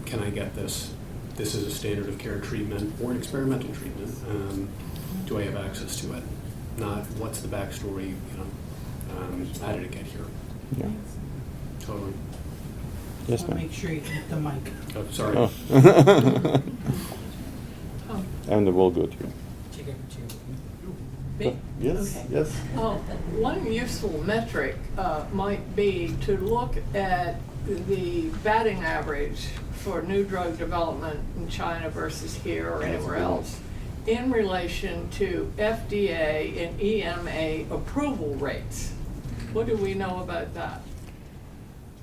[SPEAKER 5] can I get this? This is a standard of care treatment or an experimental treatment. Do I have access to it? Not what's the backstory, how did it get here?
[SPEAKER 3] Yeah.
[SPEAKER 5] Totally.
[SPEAKER 3] Yes, ma'am.
[SPEAKER 6] Make sure you hit the mic.
[SPEAKER 5] Oh, sorry.
[SPEAKER 3] Oh. And the will go to. Yes,
[SPEAKER 13] Okay.
[SPEAKER 3] yes.
[SPEAKER 13] One useful metric might be to look at the batting average for new drug development in China versus here or anywhere else in relation to FDA and EMA approval rates. What do we know about that?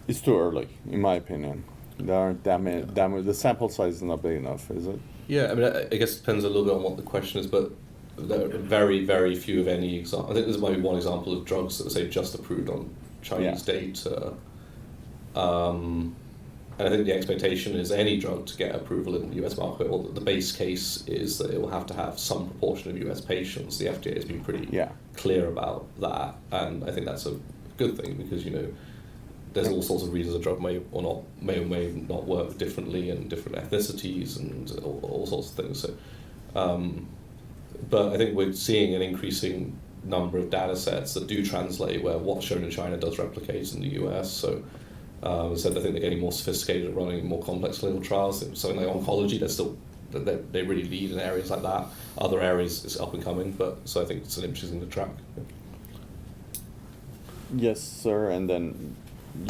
[SPEAKER 3] It's too early, in my opinion. There aren't that many, the sample size is not big enough, is it?
[SPEAKER 9] Yeah, I mean, I guess it depends a little bit on what the question is, but there are very, very few of any example. I think this might be one example of drugs that are, say, just approved on Chinese data. And I think the expectation is any drug to get approval in the US market, or the base case is that it will have to have some proportion of US patients. The FDA has been pretty clear about that, and I think that's a good thing because, there's all sorts of reasons a drug may or may not work differently in different ethnicities and all sorts of things. So, but I think we're seeing an increasing number of data sets that do translate where what's shown in China does replicate in the US. So, I think they're getting more sophisticated at running more complex clinical trials. Something like oncology, they really lead in areas like that. Other areas it's up and coming, so I think it's an interesting to track.
[SPEAKER 3] Yes, sir, and then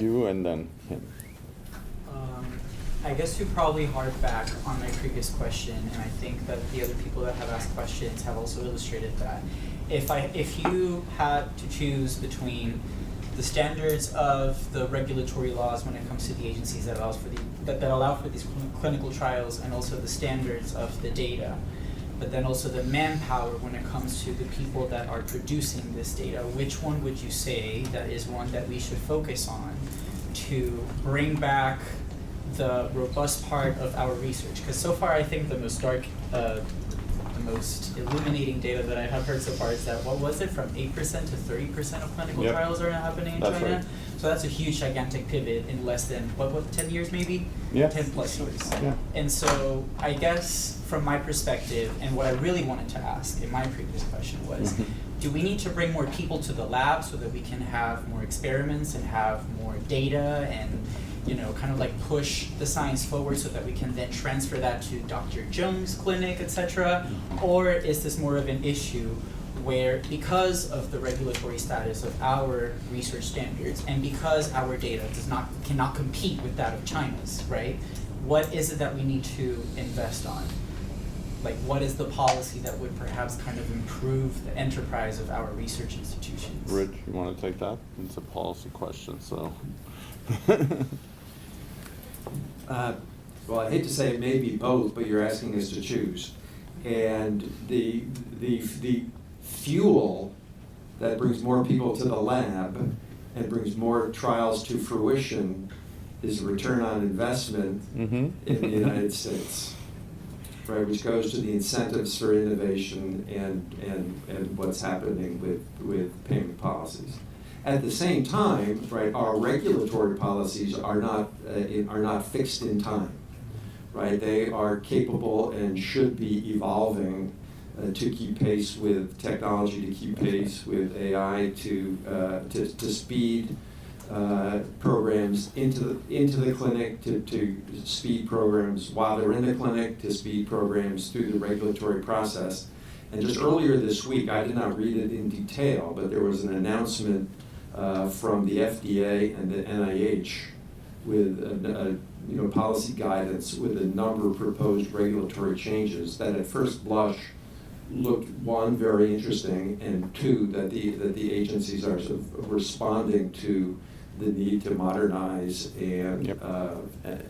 [SPEAKER 3] you, and then him.
[SPEAKER 7] I guess to probably harp back on my previous question, and I think that the other people that have asked questions have also illustrated that. If you had to choose between the standards of the regulatory laws when it comes to the agencies that allow for these clinical trials, and also the standards of the data, but then also the manpower when it comes to the people that are producing this data, which one would you say that is one that we should focus on to bring back the robust part of our research? Because so far I think the most most illuminating data that I have heard so far is that, what was it, from 8% to 30% of clinical trials are happening in China?
[SPEAKER 3] Right.
[SPEAKER 7] So that's a huge, gigantic pivot in less than, what 10 years maybe?
[SPEAKER 3] Yeah.
[SPEAKER 7] 10 plus years.
[SPEAKER 3] Yeah.
[SPEAKER 7] And so I guess from my perspective, and what I really wanted to ask in my previous question was, do we need to bring more people to the lab so that we can have more experiments and have more data kind of like push the science forward so that we can then transfer that to Dr. Jones' clinic, etc.? Or is this more of an issue where, because of the regulatory status of our research standards and because our data cannot compete with that of China's, right? What is it that we need to invest on? Like, what is the policy that would perhaps kind of improve the enterprise of our research institutions?
[SPEAKER 3] Rich, you want to take that? It's a policy question, so.
[SPEAKER 8] Well, I hate to say it may be both, but you're asking us to choose. And the fuel that brings more people to the lab and brings more trials to fruition is return on investment in the United States, right? Which goes to the incentives for innovation and what's happening with payment policies. At the same time, right, our regulatory policies are not fixed in time, right? They are capable and should be evolving to keep pace with technology, to keep pace with AI, to speed programs into the clinic, to speed programs while they're in the clinic, to speed programs through the regulatory process. And just earlier this week, I did not read it in detail, but there was an announcement from the FDA and the NIH with policy guidance with a number of proposed regulatory changes that at first blush looked, one, very interesting, and two, that the agencies are sort of responding to the need to modernize and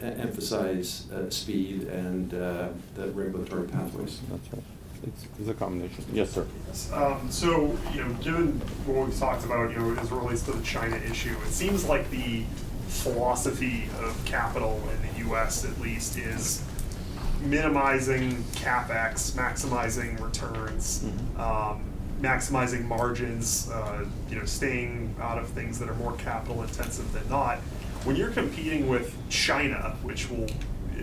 [SPEAKER 8] emphasize speed and the regulatory pathways.
[SPEAKER 3] That's right. It's a combination. Yes, sir.
[SPEAKER 14] So, given what we've talked about, as it relates to the China issue, it seems like the philosophy of capital in the U.S. at least is minimizing CapEx, maximizing returns, maximizing margins, staying out of things that are more capital intensive than not. When you're competing with China, which will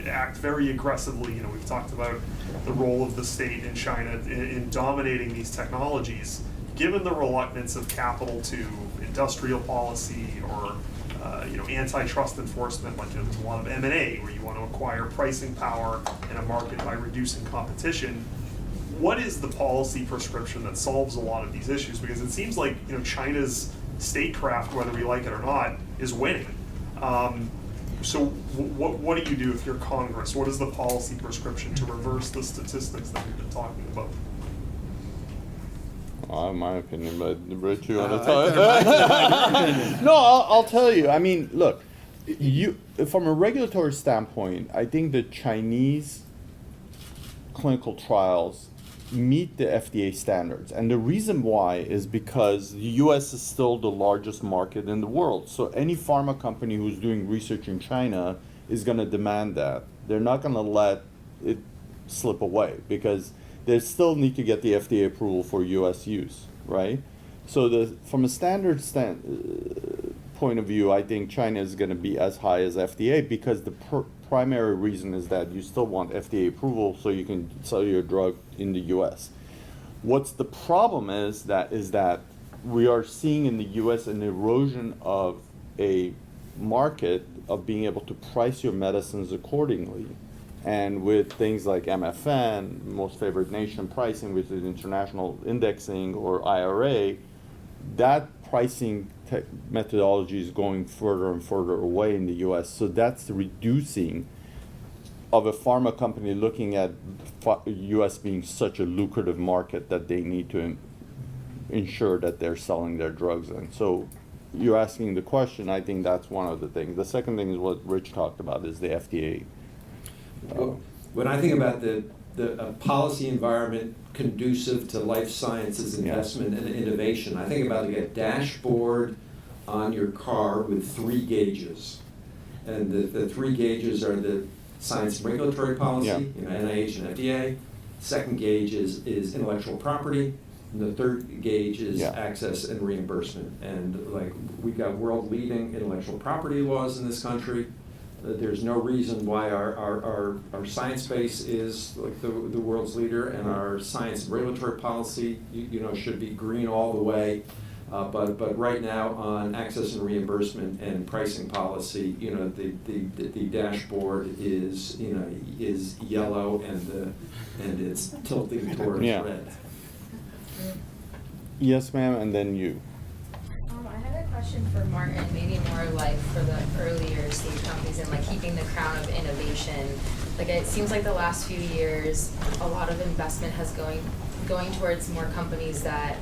[SPEAKER 14] act very aggressively, we've talked about the role of the state in China in dominating these technologies, given the reluctance of capital to industrial policy or antitrust enforcement, like there's a lot of M&A where you want to acquire pricing power in a market by reducing competition. What is the policy prescription that solves a lot of these issues? Because it seems like China's statecraft, whether we like it or not, is winning. So what do you do if you're Congress? What is the policy prescription to reverse the statistics that we've been talking about?
[SPEAKER 3] My opinion, but Rich, you want to talk? No, I'll tell you. I mean, look, from a regulatory standpoint, I think the Chinese clinical trials meet the FDA standards. And the reason why is because the US is still the largest market in the world. So any pharma company who's doing research in China is going to demand that. They're not going to let it slip away because they still need to get the FDA approval for US use, right? So from a standard point of view, I think China is going to be as high as FDA because the primary reason is that you still want FDA approval so you can sell your drug in the US. What's the problem is that we are seeing in the US an erosion of a market of being able to price your medicines accordingly. And with things like MFN, most favored nation pricing, which is international indexing, or IRA, that pricing methodology is going further and further away in the US. So that's reducing of a pharma company looking at US being such a lucrative market that they need to ensure that they're selling their drugs in. So you're asking the question, I think that's one of the things. The second thing is what Rich talked about, is the FDA.
[SPEAKER 8] When I think about the policy environment conducive to life sciences investment and innovation, I think about a dashboard on your car with 3 gauges. And the 3 gauges are the science and regulatory policy, NIH and FDA. Second gauge is intellectual property. And the third gauge is access and reimbursement. And we've got world-leading intellectual property laws in this country. There's no reason why our science base is like the world's leader, and our science and regulatory policy, should be green all the way. But right now on access and reimbursement and pricing policy, the dashboard is yellow and it's tilting towards red.
[SPEAKER 3] Yes, ma'am, and then you.
[SPEAKER 15] I had a question for Martin, maybe more like for the earlier stage companies and like keeping the crown of innovation. Like it seems like the last few years, a lot of investment has going towards more companies that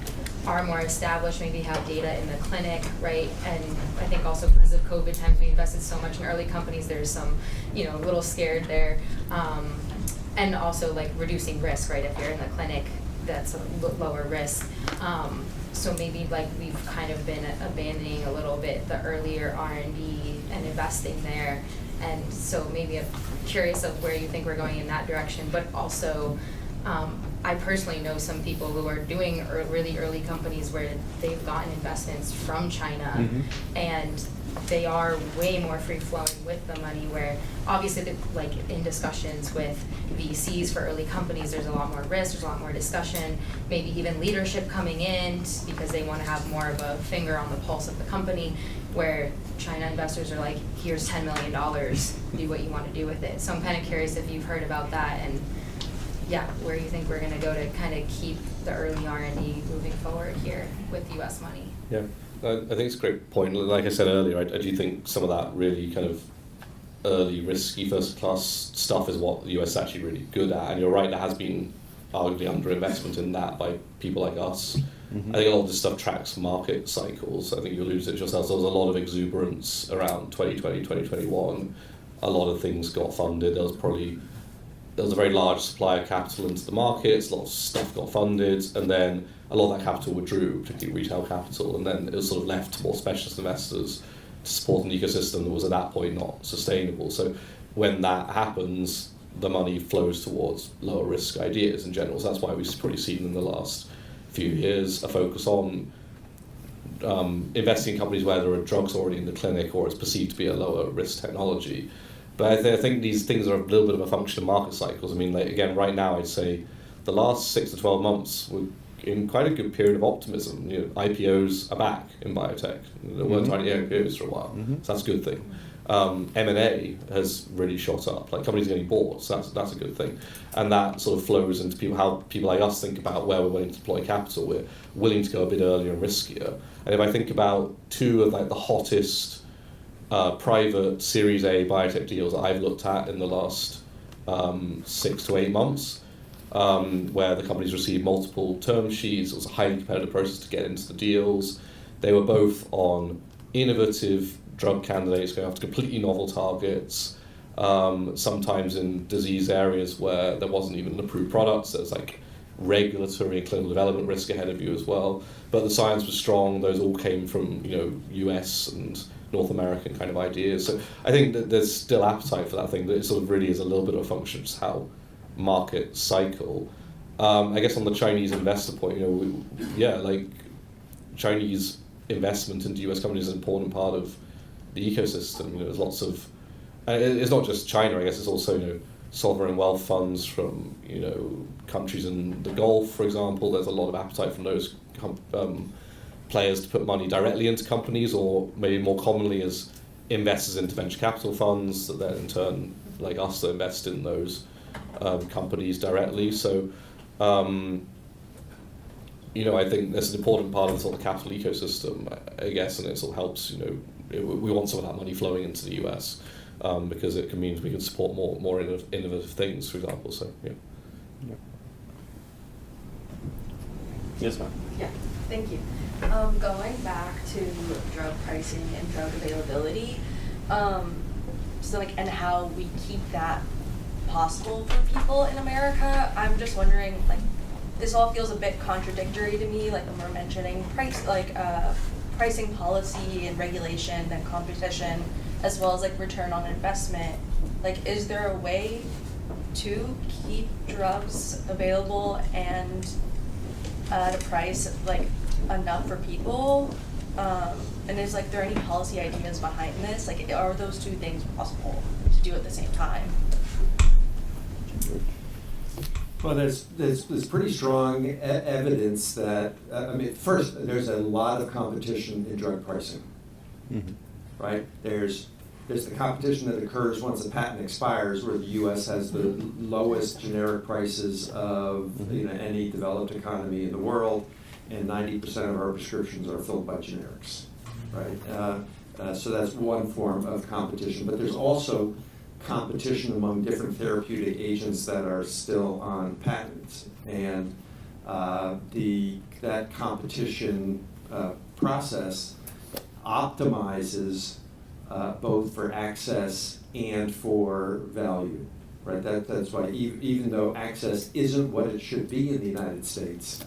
[SPEAKER 15] are more established, maybe have data in the clinic, right? And I think also because of COVID times, we invested so much in early companies, there's some, a little scared there. And also like reducing risk, right? If you're in the clinic, that's a lower risk. So maybe like we've kind of been abandoning a little bit the earlier R&D and investing there. And so maybe I'm curious of where you think we're going in that direction, but also I personally know some people who are doing really early companies where they've gotten investments from China, and they are way more free-flowing with the money, where obviously like in discussions with VCs for early companies, there's a lot more risk, there's a lot more discussion, maybe even leadership coming in because they want to have more of a finger on the pulse of the company, where China investors are like, here's $10 million, do what you want to do with it. So I'm kind of curious if you've heard about that, and where you think we're going to go to kind of keep the early R&D moving forward here with US money.
[SPEAKER 9] Yeah, I think it's a great point. Like I said earlier, I do think some of that really kind of early, risky, first-class stuff is what the US is actually really good at. And you're right, there has been arguably underinvestment in that by people like us. I think a lot of this stuff tracks market cycles. I think you alluded to it yourself. There was a lot of exuberance around 2020, 2021. A lot of things got funded. There was a very large supply of capital into the markets, a lot of stuff got funded, and then a lot of that capital withdrew, particularly retail capital, and then it was sort of left to more specialist investors to support an ecosystem that was at that point not sustainable. So when that happens, the money flows towards lower risk ideas in general. So that's why we've probably seen in the last few years a focus on investing in companies where there are drugs already in the clinic or it's perceived to be a lower risk technology. But I think these things are a little bit of a function of market cycles. I mean, like, again, right now I'd say the last 6 to 12 months we're in quite a good period of optimism. IPOs are back in biotech. There weren't any IPOs for a while, so that's a good thing. M&A has really shot up. Like companies getting bought, so that's a good thing, and that sort of flows into how people like us think about where we're willing to deploy capital. We're willing to go a bit earlier and riskier. And if I think about two of like the hottest private Series A biotech deals that I've looked at in the last 6 to 8 months, where the companies received multiple term sheets. It was a highly competitive process to get into the deals. They were both on innovative drug candidates going after completely novel targets, sometimes in disease areas where there wasn't even an approved product, so there's like regulatory and clinical development risk ahead of you as well. But the science was strong. Those all came from US and North American kind of ideas. So I think that there's still appetite for that thing, that it sort of really is a little bit of a function of just how market cycle. I guess on the Chinese investor point, like Chinese investment into US companies is an important part of the ecosystem. There's lots of, it's not just China, I guess it's also, sovereign wealth funds from, countries in the Gulf, for example. There's a lot of appetite from those players to put money directly into companies, or maybe more commonly as investors into venture capital funds that then in turn, like us, that invest in those companies directly. So, I think that's an important part of the sort of capital ecosystem, I guess, and it sort of helps, we want some of that money flowing into the US because it means we can support more innovative things, for example. So, yeah.
[SPEAKER 3] Yes, ma'am.
[SPEAKER 16] Yeah, thank you. Going back to drug pricing and drug availability, and how we keep that possible for people in America, I'm just wondering, this all feels a bit contradictory to me, when we're mentioning pricing policy and regulation and competition, as well as return on investment. Is there a way to keep drugs available and at a price enough for people? And is there any policy ideas behind this? Are those two things possible to do at the same time?
[SPEAKER 8] Well, there's pretty strong evidence that, first, there's a lot of competition in drug pricing, right? There's the competition that occurs once a patent expires, where the U.S. has the lowest generic prices of any developed economy in the world, and 90% of our prescriptions are filled by generics, right? So that's one form of competition, but there's also competition among different therapeutic agents that are still on patents, and that competition process optimizes both for access and for value, right? That's why even though access isn't what it should be in the United States,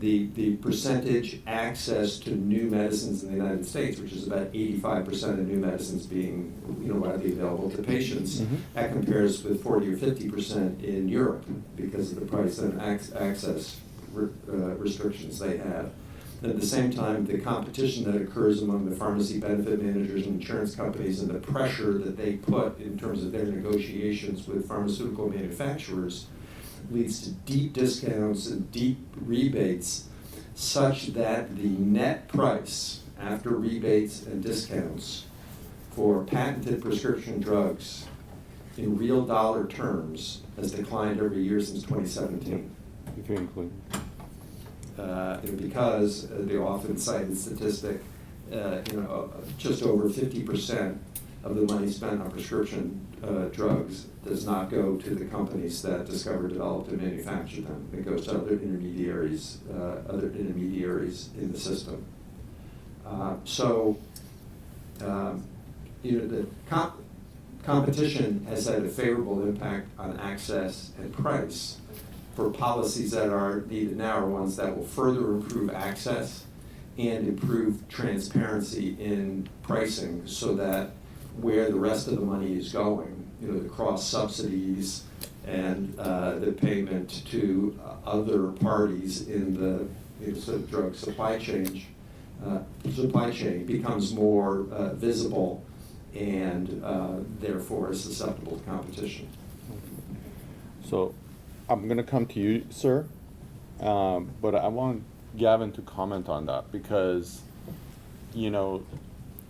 [SPEAKER 8] the percentage access to new medicines in the United States, which is about 85% of new medicines being widely available to patients, that compares with 40 or 50% in Europe because of the price and access restrictions they have. At the same time, the competition that occurs among the pharmacy benefit managers and insurance companies and the pressure that they put in terms of their negotiations with pharmaceutical manufacturers leads to deep discounts and deep rebates, such that the net price after rebates and discounts for patented prescription drugs in real dollar terms has declined every year since 2017. Because the often cited statistic, just over 50% of the money spent on prescription drugs does not go to the companies that discover, developed, and manufacture them. It goes to other intermediaries in the system. The competition has had a favorable impact on access and price. For policies that are needed now are ones that will further improve access and improve transparency in pricing, so that where the rest of the money is going, the cross subsidies and the payment to other parties in the sort of drug supply chain becomes more visible and therefore is susceptible to competition.
[SPEAKER 3] So I'm going to come to you, sir, but I want Gavin to comment on that, because,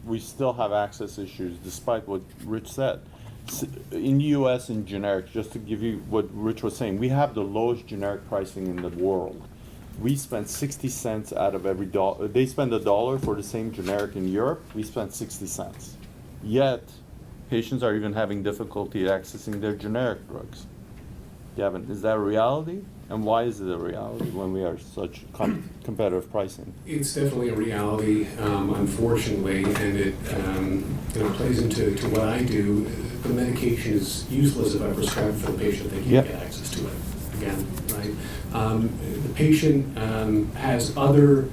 [SPEAKER 3] we still have access issues despite what Rich said. In the U.S. in generics, just to give you what Rich was saying, we have the lowest generic pricing in the world. We spend 60 cents out of every dollar. They spend $1 for the same generic in Europe. We spend 60 cents. Yet, patients are even having difficulty accessing their generic drugs. Gavin, is that a reality? And why is it a reality when we are such competitive pricing?
[SPEAKER 5] It's definitely a reality, unfortunately, and it plays into what I do. The medication is useless if I prescribe it for the patient. They can't get access to it again, right? The patient has other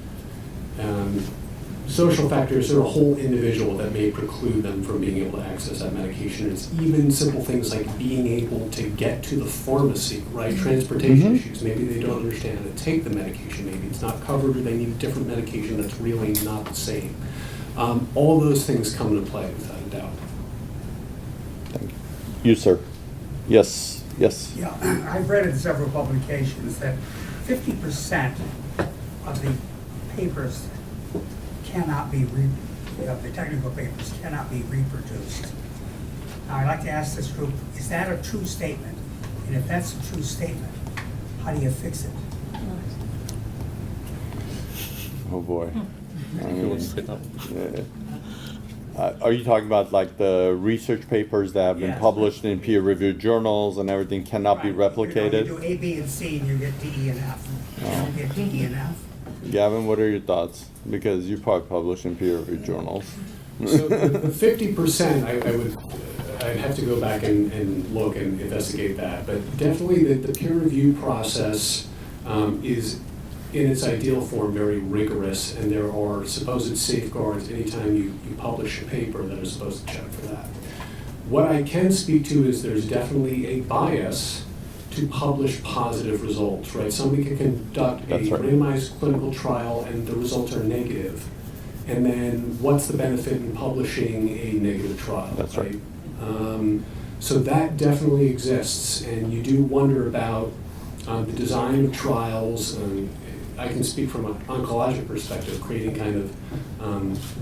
[SPEAKER 5] social factors or a whole individual that may preclude them from being able to access that medication. It's even simple things like being able to get to the pharmacy, right? Transportation issues. Maybe they don't understand how to take the medication. Maybe it's not covered, or they need a different medication that's really not the same. All those things come into play, without a doubt.
[SPEAKER 3] Thank you. You, sir. Yes.
[SPEAKER 17] Yeah, I've read in several publications that 50% of the papers cannot be the technical papers cannot be reproduced. Now, I'd like to ask this group, is that a true statement? And if that's a true statement, how do you fix it?
[SPEAKER 3] Oh boy. Are you talking about like the research papers that have been published in peer-reviewed journals and everything cannot be replicated?
[SPEAKER 17] You do A, B, and C, and you get D, E, and F. You don't get D, E, and F.
[SPEAKER 3] Gavin, what are your thoughts? Because you probably publish in peer-reviewed journals.
[SPEAKER 5] So the 50%, I'd have to go back and look and investigate that. But definitely the peer review process is, in its ideal form, very rigorous, and there are supposed safeguards anytime you publish a paper that are supposed to check for that. What I can speak to is there's definitely a bias to publish positive results, right? Somebody can conduct a randomized clinical trial and the results are negative. And then what's the benefit in publishing a negative trial?
[SPEAKER 3] That's right.
[SPEAKER 5] So that definitely exists, and you do wonder about The design of trials, I can speak from an oncologic perspective, creating kind of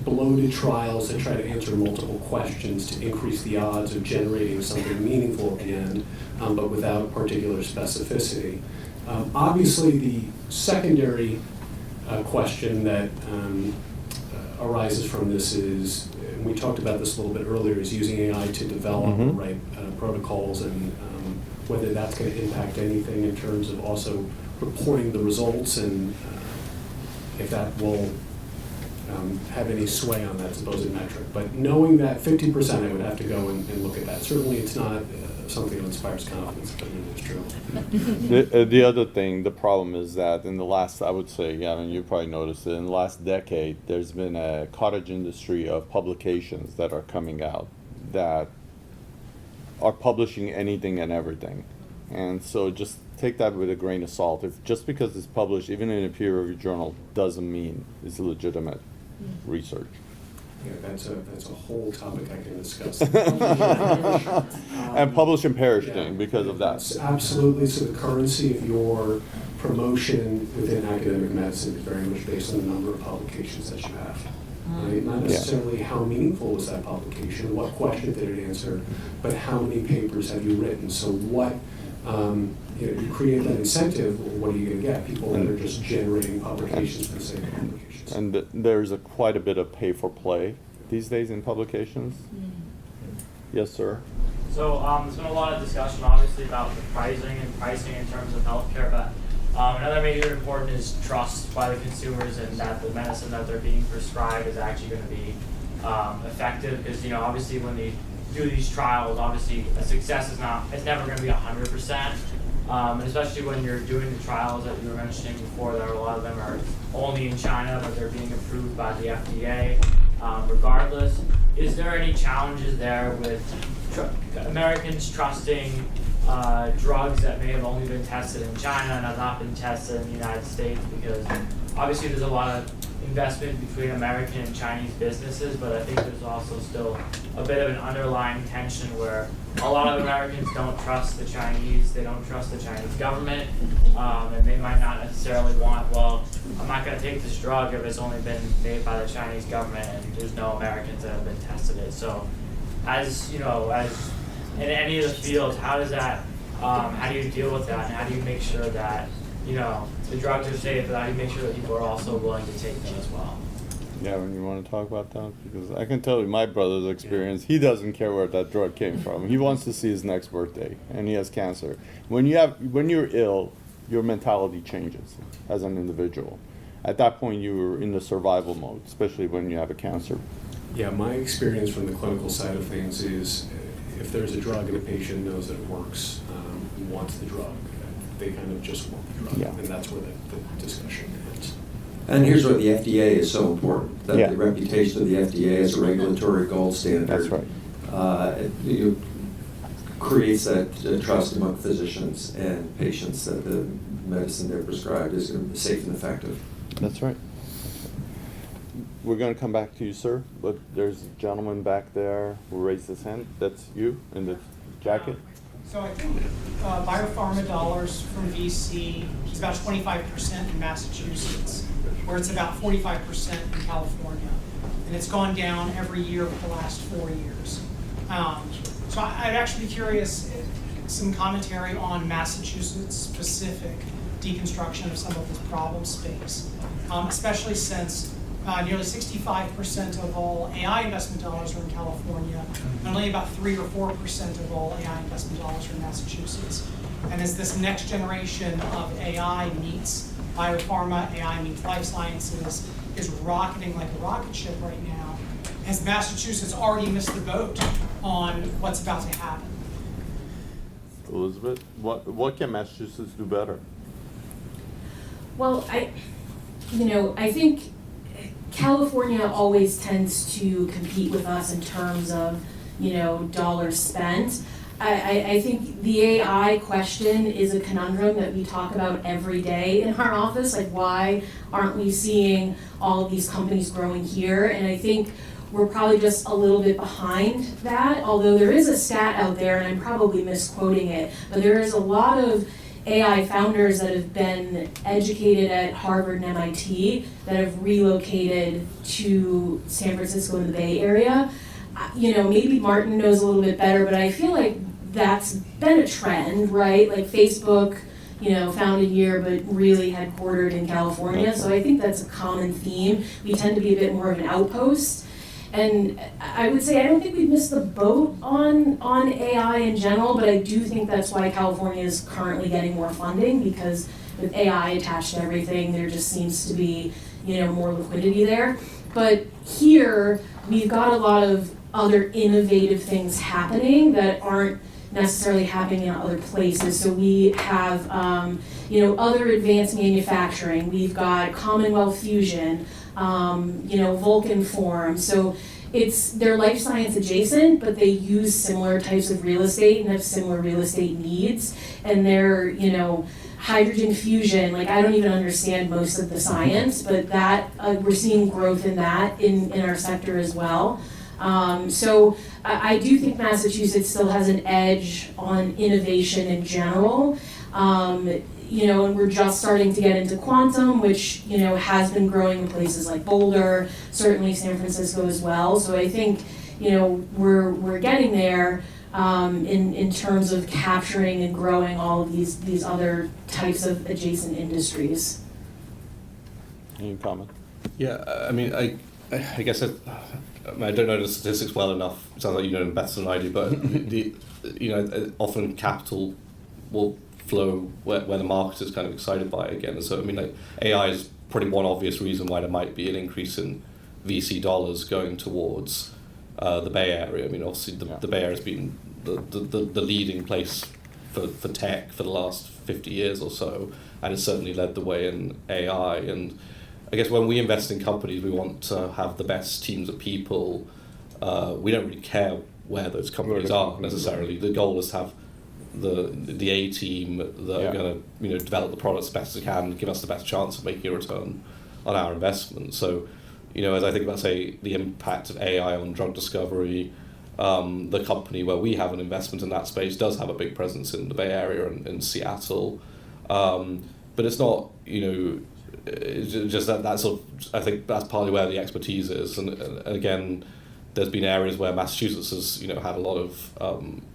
[SPEAKER 5] bloated trials that try to answer multiple questions to increase the odds of generating something meaningful at the end, but without particular specificity. Obviously, the secondary question that arises from this is, and we talked about this a little bit earlier, is using AI to develop the right protocols, and whether that's going to impact anything in terms of also reporting the results, and if that will have any sway on that supposed metric. But knowing that 50%, I would have to go and look at that. Certainly it's not something that inspires confidence, but it is true.
[SPEAKER 3] The other thing, the problem is that in the last, I would say, I mean, you probably noticed it, in the last decade, there's been a cottage industry of publications that are coming out that are publishing anything and everything. And so just take that with a grain of salt. If just because it's published, even in a peer-reviewed journal, doesn't mean it's legitimate research.
[SPEAKER 5] Yeah, that's a whole topic I can discuss.
[SPEAKER 3] And publish and perish thing because of that.
[SPEAKER 5] Absolutely. So the currency of your promotion within academic medicine is very much based on the number of publications that you have. Right? Not necessarily how meaningful was that publication, what question did it answer, but how many papers have you written. So what, you create that incentive, what are you going to get? People that are just generating publications for the sake of publications.
[SPEAKER 3] And there's quite a bit of pay for play these days in publications. Yes, sir.
[SPEAKER 18] So there's been a lot of discussion, obviously, about the pricing in terms of healthcare, but another major important is trust by the consumers, and that the medicine that they're being prescribed is actually going to be effective. Because obviously, when they do these trials, obviously a success it's never going to be 100%. And especially when you're doing the trials that you were mentioning before, that a lot of them are only in China, but they're being approved by the FDA. Regardless, is there any challenges there with Americans trusting drugs that may have only been tested in China and have not been tested in the United States? Because obviously there's a lot of investment between American and Chinese businesses, but I think there's also still a bit of an underlying tension where a lot of Americans don't trust the Chinese, they don't trust the Chinese government, and they might not necessarily want, well, I'm not going to take this drug if it's only been made by the Chinese government and there's no Americans that have been tested it. So as in any of the fields, how does that, how do you deal with that, and how do you make sure that the drugs are safe, but how do you make sure that people are also willing to take them as well?
[SPEAKER 3] Yeah, when you want to talk about that, because I can tell you my brother's experience. He doesn't care where that drug came from. He wants to see his next birthday, and he has cancer. When you're ill, your mentality changes as an individual. At that point, you're in the survival mode, especially when you have a cancer.
[SPEAKER 5] Yeah, my experience from the clinical side of things is if there's a drug and a patient knows that it works, wants the drug, they kind of just want the drug, and that's where the discussion ends.
[SPEAKER 8] And here's where the FDA is so important, that the reputation of the FDA as a regulatory gold standard.
[SPEAKER 3] That's right.
[SPEAKER 8] Creates that trust among physicians and patients that the medicine they're prescribed is safe and effective.
[SPEAKER 3] That's right. We're going to come back to you, sir, but there's a gentleman back there who raised his hand. That's you in the jacket?
[SPEAKER 19] So I think biopharma dollars from VC is about 25% in Massachusetts, where it's about 45% in California. And it's gone down every year for the last 4 years. So I'd actually be curious, some commentary on Massachusetts specific deconstruction of some of this problem space, especially since nearly 65% of all AI investment dollars are in California, and only about 3 or 4% of all AI investment dollars are in Massachusetts. And as this next generation of AI meets biopharma, AI meets life sciences, is rocketing like a rocket ship right now, has Massachusetts already missed the boat on what's about to happen?
[SPEAKER 3] Elizabeth, what can Massachusetts do better?
[SPEAKER 4] Well, I think California always tends to compete with us in terms of, dollars spent. I think the AI question is a conundrum that we talk about every day in our office. Like, why aren't we seeing all of these companies growing here? And I think we're probably just a little bit behind that, although there is a stat out there, and I'm probably misquoting it, but there is a lot of AI founders that have been educated at Harvard and MIT that have relocated to San Francisco in the Bay Area. Maybe Martin knows a little bit better, but I feel like that's been a trend, right? Like Facebook, founded here, but really headquartered in California. So I think that's a common theme. We tend to be a bit more of an outpost. And I would say I don't think we've missed the boat on AI in general, but I do think that's why California is currently getting more funding, because with AI attached to everything, there just seems to be, more liquidity there. But here, we've got a lot of other innovative things happening that aren't necessarily happening in other places. So we have, other advanced manufacturing. We've got Commonwealth Fusion, Vulcan Form. So they're life science adjacent, but they use similar types of real estate and have similar real estate needs. And they're, hydrogen fusion, I don't even understand most of the science, but that we're seeing growth in that in our sector as well. So I do think Massachusetts still has an edge on innovation in general. And we're just starting to get into quantum, which, has been growing in places like Boulder, certainly San Francisco as well. So I think, we're getting there in terms of capturing and growing all of these other types of adjacent industries.
[SPEAKER 3] Any comment?
[SPEAKER 9] Yeah, I guess I don't know the statistics well enough. It sounds like you know them better than I do, but often capital will flow where the market is kind of excited by it again. And so AI is probably one obvious reason why there might be an increase in VC dollars going towards the Bay Area. Obviously the Bay Area has been the leading place for tech for the last 50 years or so, and it's certainly led the way in AI. And I guess when we invest in companies, we want to have the best teams of people. We don't really care where those companies are necessarily. The goal is to have the A team that are going to develop the products as best as they can, give us the best chance of making a return on our investment. So, as I think about, say, the impact of AI on drug discovery, the company where we have an investment in that space does have a big presence in the Bay Area and in Seattle, but it's not it's just that sort of, I think that's partly where the expertise is, and again, there's been areas where Massachusetts has had a lot of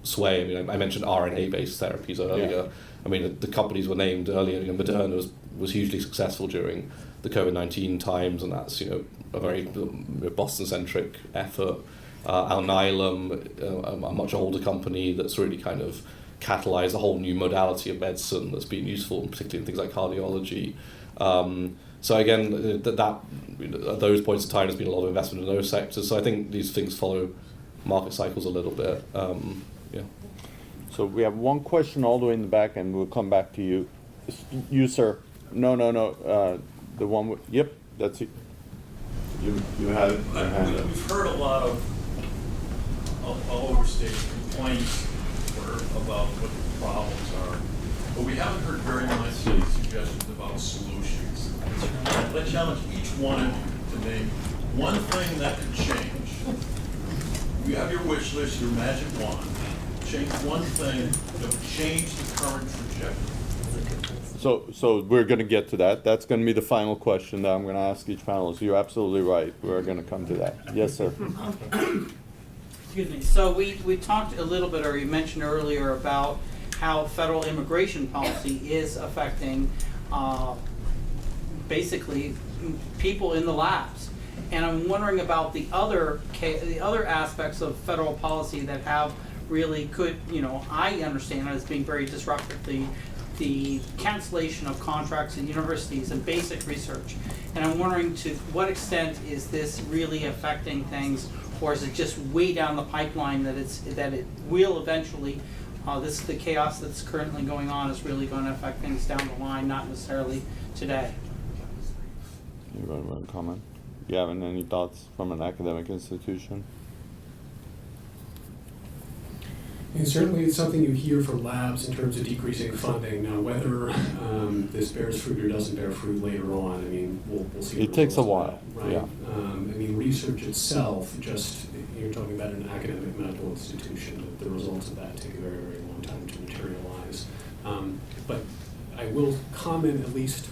[SPEAKER 9] sway. I mentioned RNA-based therapies earlier. Yeah. The companies were named earlier. Moderna was hugely successful during the COVID-19 times, and that's a very Boston-centric effort. Alnylam, a much older company that's really kind of catalyzed a whole new modality of medicine that's been useful, particularly in things like cardiology. So again, at those points in time, there's been a lot of investment in those sectors. So I think these things follow market cycles a little bit.
[SPEAKER 3] So we have one question all the way in the back, and we'll come back to you. You, sir. No. The one with, yep, that's it. You had it.
[SPEAKER 20] We've heard a lot of overstated complaints about what the problems are, but we haven't heard very many suggestions about solutions. Let's challenge each one of you to name one thing that could change. You have your wish list, your magic wand. Change one thing that would change the current trajectory.
[SPEAKER 3] So we're going to get to that. That's going to be the final question that I'm going to ask each panelist. You're absolutely right. We're going to come to that. Yes, sir.
[SPEAKER 6] Excuse me. So we talked a little bit, or you mentioned earlier, about how federal immigration policy is affecting basically people in the labs. And I'm wondering about the other aspects of federal policy that have really could, I understand as being very disruptive. The cancellation of contracts in universities and basic research. And I'm wondering to what extent is this really affecting things, or is it just way down the pipeline that it will eventually, the chaos that's currently going on is really going to affect things down the line, not necessarily today.
[SPEAKER 3] You want to comment? You have any thoughts from an academic institution?
[SPEAKER 5] And certainly it's something you hear from labs in terms of decreasing funding. Now, whether this bears fruit or doesn't bear fruit later on, we'll see.
[SPEAKER 3] It takes a while,
[SPEAKER 5] right?
[SPEAKER 3] Yeah.
[SPEAKER 5] Research itself, you're talking about an academic medical institution, the results of that take a very, very long time to materialize. But I will comment at least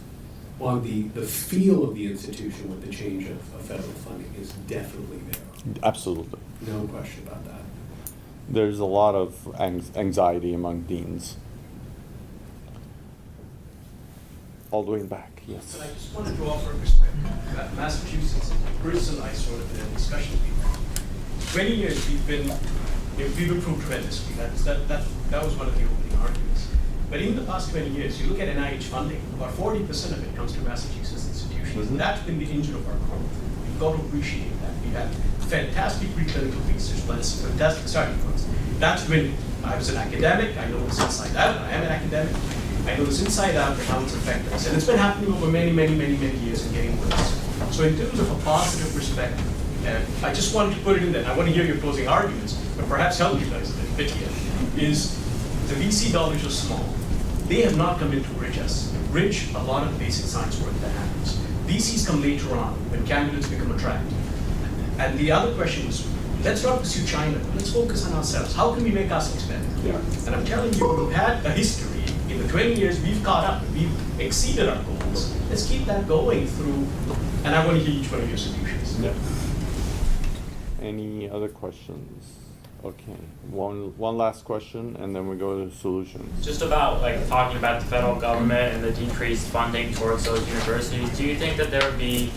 [SPEAKER 5] on the feel of the institution with the change of federal funding is definitely there.
[SPEAKER 3] Absolutely.
[SPEAKER 5] No question about that.
[SPEAKER 3] There's a lot of anxiety among deans. All the way back, yes.
[SPEAKER 21] But I just wanted to offer a perspective. Massachusetts, Bruce and I sort of in a discussion we've had. 20 years we've improved tremendously. That was one of the opening arguments. But in the past 20 years, you look at NIH funding, about 40% of it comes to Massachusetts institutions. And that's been the engine of our growth. We've got to appreciate that. We have fantastic preclinical research, but it's fantastic starting points. That's when I was an academic. I know this inside out. I am an academic. I know this inside out and how it's affected us. And it's been happening over many, many, many, many years and getting worse. So in terms of a positive perspective, I just wanted to put it in there. I want to hear your closing arguments, but perhaps help you guys a little bit here, is the VC dollars are small. They have not come in to bridge us. Bridge a lot of the basic science work that happens. VCs come later on when candidates become attractive. And the other question was, let's not pursue China, but let's focus on ourselves. How can we make ourselves better? Yeah. And I'm telling you, we've had a history. In the 20 years, we've caught up. We've exceeded our goals. Let's keep that going through. And I want to hear each one of your solutions.
[SPEAKER 3] Yeah. Any other questions? Okay, one last question, and then we go to solutions.
[SPEAKER 18] Just about talking about the federal government and the decreased funding towards those universities, do you think that there would be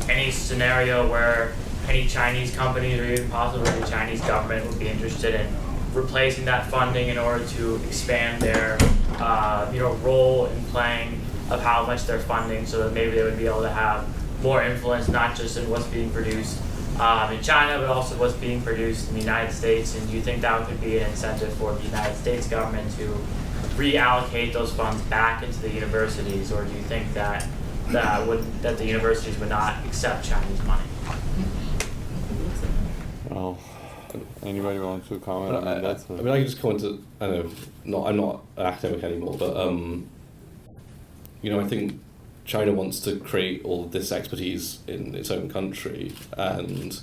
[SPEAKER 18] any scenario where any Chinese companies or even possibly the Chinese government would be interested in replacing that funding in order to expand their role in playing of how much they're funding, so that maybe they would be able to have more influence not just in what's being produced in China, but also what's being produced in the United States? And do you think that could be an incentive for the United States government to reallocate those funds back into the universities, or do you think that the universities would not accept Chinese money?
[SPEAKER 3] Well, anybody wants to comment on that?
[SPEAKER 9] I mean, I can just comment to, I'm not an academic anymore, but I think China wants to create all of this expertise in its own country, and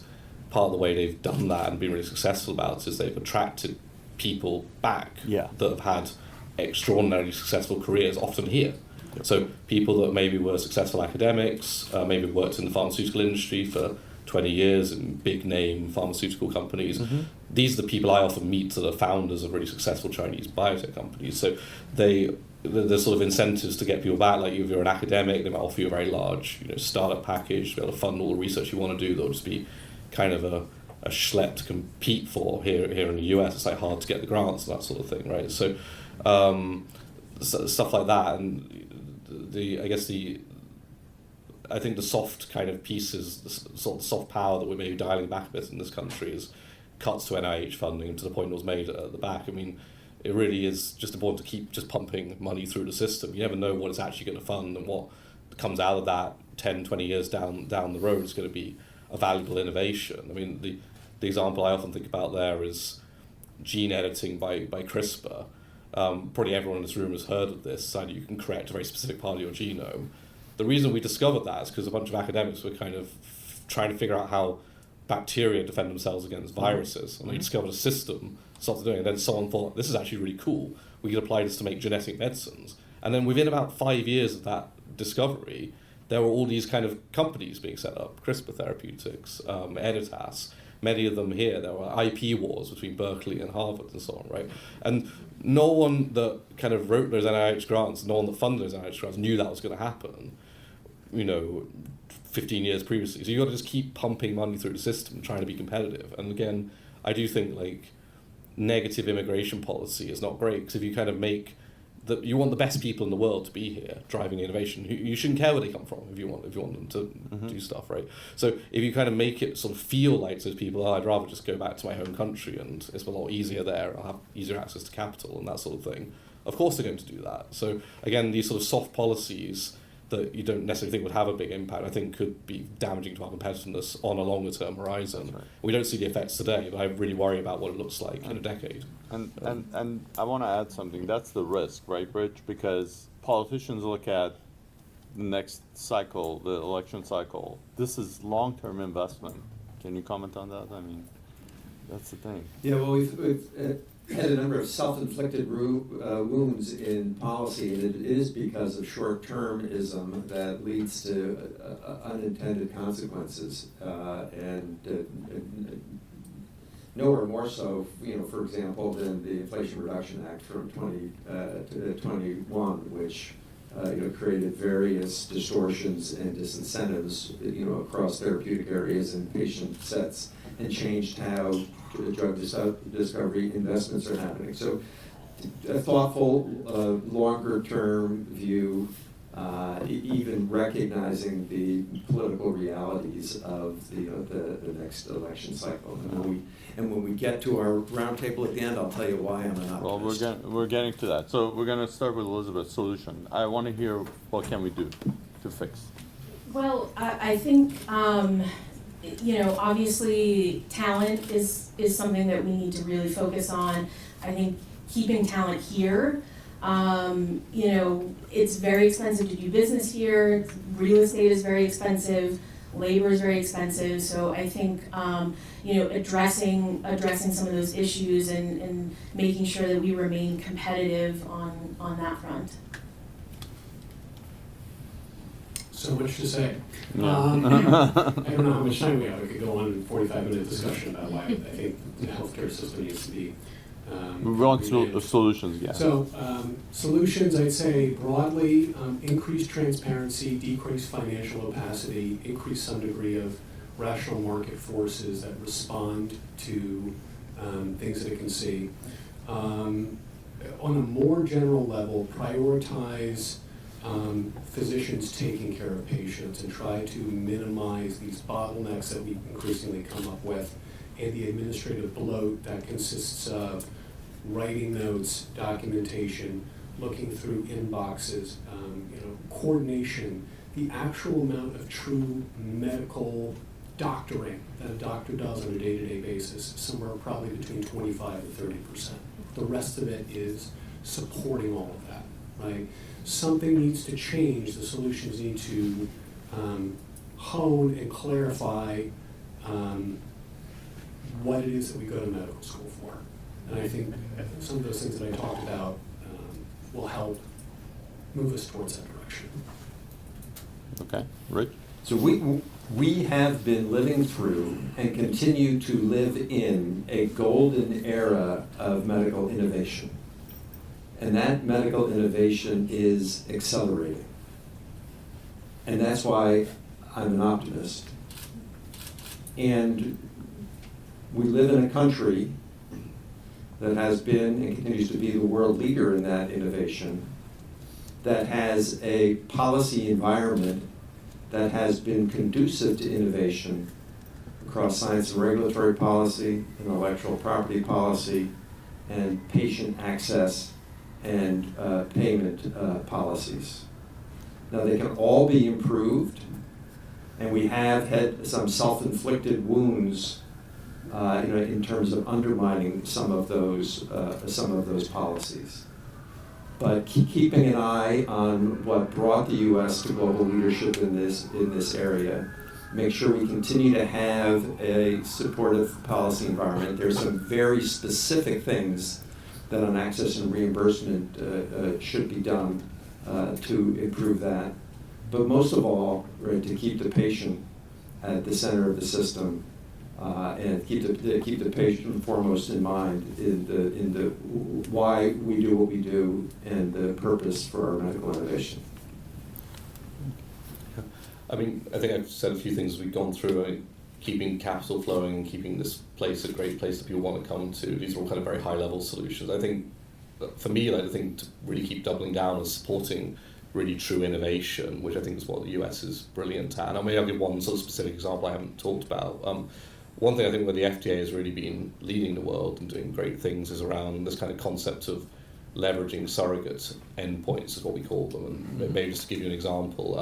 [SPEAKER 9] part of the way they've done that and been really successful about it is they've attracted people back that have had extraordinarily successful careers, often here. So people that maybe were successful academics, maybe worked in the pharmaceutical industry for 20 years in big name pharmaceutical companies. Mm-hmm. These are the people I often meet that are founders of really successful Chinese biotech companies. So there's sort of incentives to get people back. Like if you're an academic, they might offer you a very large startup package to be able to fund all the research you want to do. That'll just be kind of a schlep to compete for here in the US. It's hard to get the grants and that sort of thing, right? So stuff like that, and I think the soft kind of pieces, the sort of soft power that we're maybe dialing back a bit in this country is cuts to NIH funding to the point it was made at the back. I mean, it really is just important to keep just pumping money through the system. You never know what it's actually going to fund, and what comes out of that 10, 20 years down the road is going to be a valuable innovation. I mean, the example I often think about there is gene editing by CRISPR. Probably everyone in this room has heard of this, so you can correct a very specific part of your genome. The reason we discovered that is because a bunch of academics were kind of trying to figure out how bacteria defend themselves against viruses, and they discovered a system, started doing it, and then someone thought, this is actually really cool, we could apply this to make genetic medicines. And then within about 5 years of that discovery, there were all these kind of companies being set up, CRISPR Therapeutics, Editas, many of them here. There were IP wars between Berkeley and Harvard and so on, right? And no one that kind of wrote those NIH grants, no one that funded those NIH grants knew that was going to happen, 15 years previously. So you've got to just keep pumping money through the system, trying to be competitive. And again, I do think negative immigration policy is not great, because if you kind of make you want the best people in the world to be here driving innovation. You shouldn't care where they come from if you want them to do stuff, right? So if you kind of make it sort of feel like those people, I'd rather just go back to my home country and it's a lot easier there, I'll have easier access to capital and that sort of thing. Of course they're going to do that. So again, these sort of soft policies that you don't necessarily think would have a big impact, I think could be damaging to our competitiveness on a longer term horizon. Right. We don't see the effects today, but I really worry about what it looks like in a decade.
[SPEAKER 3] And I want to add something. That's the risk, right, Rich? Because politicians look at the next cycle, the election cycle. This is long-term investment. Can you comment on that? I mean, that's the thing.
[SPEAKER 8] Yeah, well, had a number of self-inflicted wounds in policy, and it is because of short-termism that leads to unintended consequences, and nowhere more so, for example, than the Inflation Reduction Act from 2021, which created various distortions and disincentives, across therapeutic areas and patient sets, and changed how drug discovery investments are happening. So a thoughtful, longer-term view, even recognizing the political realities of the next election cycle. And when we get to our roundtable at the end, I'll tell you why I'm an optimist.
[SPEAKER 3] Well, we're getting to that. So we're going to start with Elizabeth's solution. I want to hear what can we do to fix.
[SPEAKER 4] Well, I think, obviously talent is something that we need to really focus on. I think keeping talent here, it's very expensive to do business here. Real estate is very expensive. Labor is very expensive. So I think, addressing some of those issues and making sure that we remain competitive on that front.
[SPEAKER 5] So much to say.
[SPEAKER 3] Yeah.
[SPEAKER 5] I don't know how much time we have. We could go on a 45-minute discussion about why I think the healthcare system needs to be
[SPEAKER 3] we want solutions, yeah.
[SPEAKER 5] So solutions, I'd say broadly, increased transparency, decreased financial opacity, increase some degree of rational market forces that respond to things that it can see. On a more general level, prioritize physicians taking care of patients and try to minimize these bottlenecks that we increasingly come up with and the administrative bloat that consists of writing notes, documentation, looking through inboxes, coordination, the actual amount of true medical doctoring that a doctor does on a day-to-day basis, somewhere probably between 25 and 30%. The rest of it is supporting all of that, right? Something needs to change. The solutions need to hone and clarify what it is that we go to medical school for. And I think some of those things that I talked about will help move us towards that direction.
[SPEAKER 3] Okay, Rich?
[SPEAKER 8] So we have been living through and continue to live in a golden era of medical innovation. And that medical innovation is accelerating. And that's why I'm an optimist. And we live in a country that has been and continues to be the world leader in that innovation, that has a policy environment that has been conducive to innovation across science and regulatory policy, intellectual property policy, and patient access and payment policies. Now, they can all be improved, and we have had some self-inflicted wounds in terms of undermining some of those policies. But keeping an eye on what brought the U.S. to global leadership in this area, make sure we continue to have a supportive policy environment. There's some very specific things that on access and reimbursement should be done to improve that. But most of all, right, to keep the patient at the center of the system and keep the patient foremost in mind in the why we do what we do and the purpose for our medical innovation.
[SPEAKER 9] I mean, I think I've said a few things we've gone through. Keeping capital flowing and keeping this place a great place that people want to come to. These are all kind of very high-level solutions. I think, for me, I think to really keep doubling down and supporting really true innovation, which I think is what the US is brilliant at. And I mean, I'll give one sort of specific example I haven't talked about. One thing I think where the FDA has really been leading the world and doing great things is around this kind of concept of leveraging surrogate endpoints, is what we call them. And maybe just to give you an example,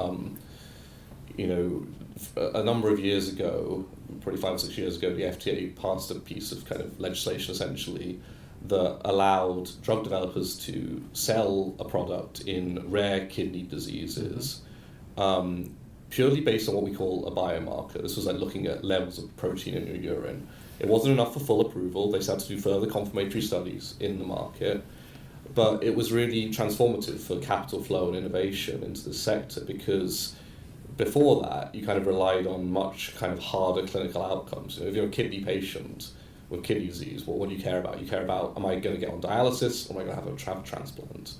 [SPEAKER 9] a number of years ago, probably 5 or 6 years ago, the FDA passed a piece of kind of legislation essentially that allowed drug developers to sell a product in rare kidney diseases purely based on what we call a biomarker. This was like looking at levels of protein in your urine. It wasn't enough for full approval. They had to do further confirmatory studies in the market. But it was really transformative for capital flow and innovation into the sector, because before that, you kind of relied on much kind of harder clinical outcomes. You know, if you're a kidney patient with kidney disease, what do you care about? You care about, am I going to get on dialysis, or am I going to have a transplant?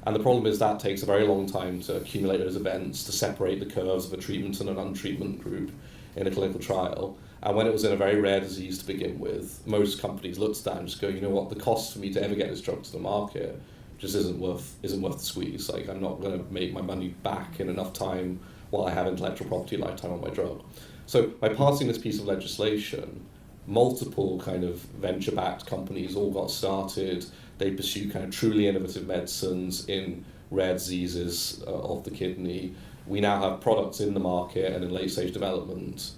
[SPEAKER 9] And the problem is that takes a very long time to accumulate those events, to separate the curves of a treatment and an untreatment group in a clinical trial. And when it was in a very rare disease to begin with, most companies looked at that and just go, you know what, the cost for me to ever get this drug to the market just isn't worth the squeeze. Like, I'm not going to make my money back in enough time while I have intellectual property lifetime on my drug. So by passing this piece of legislation, multiple kind of venture-backed companies all got started. They pursue kind of truly innovative medicines in rare diseases of the kidney. We now have products in the market and in late-stage development,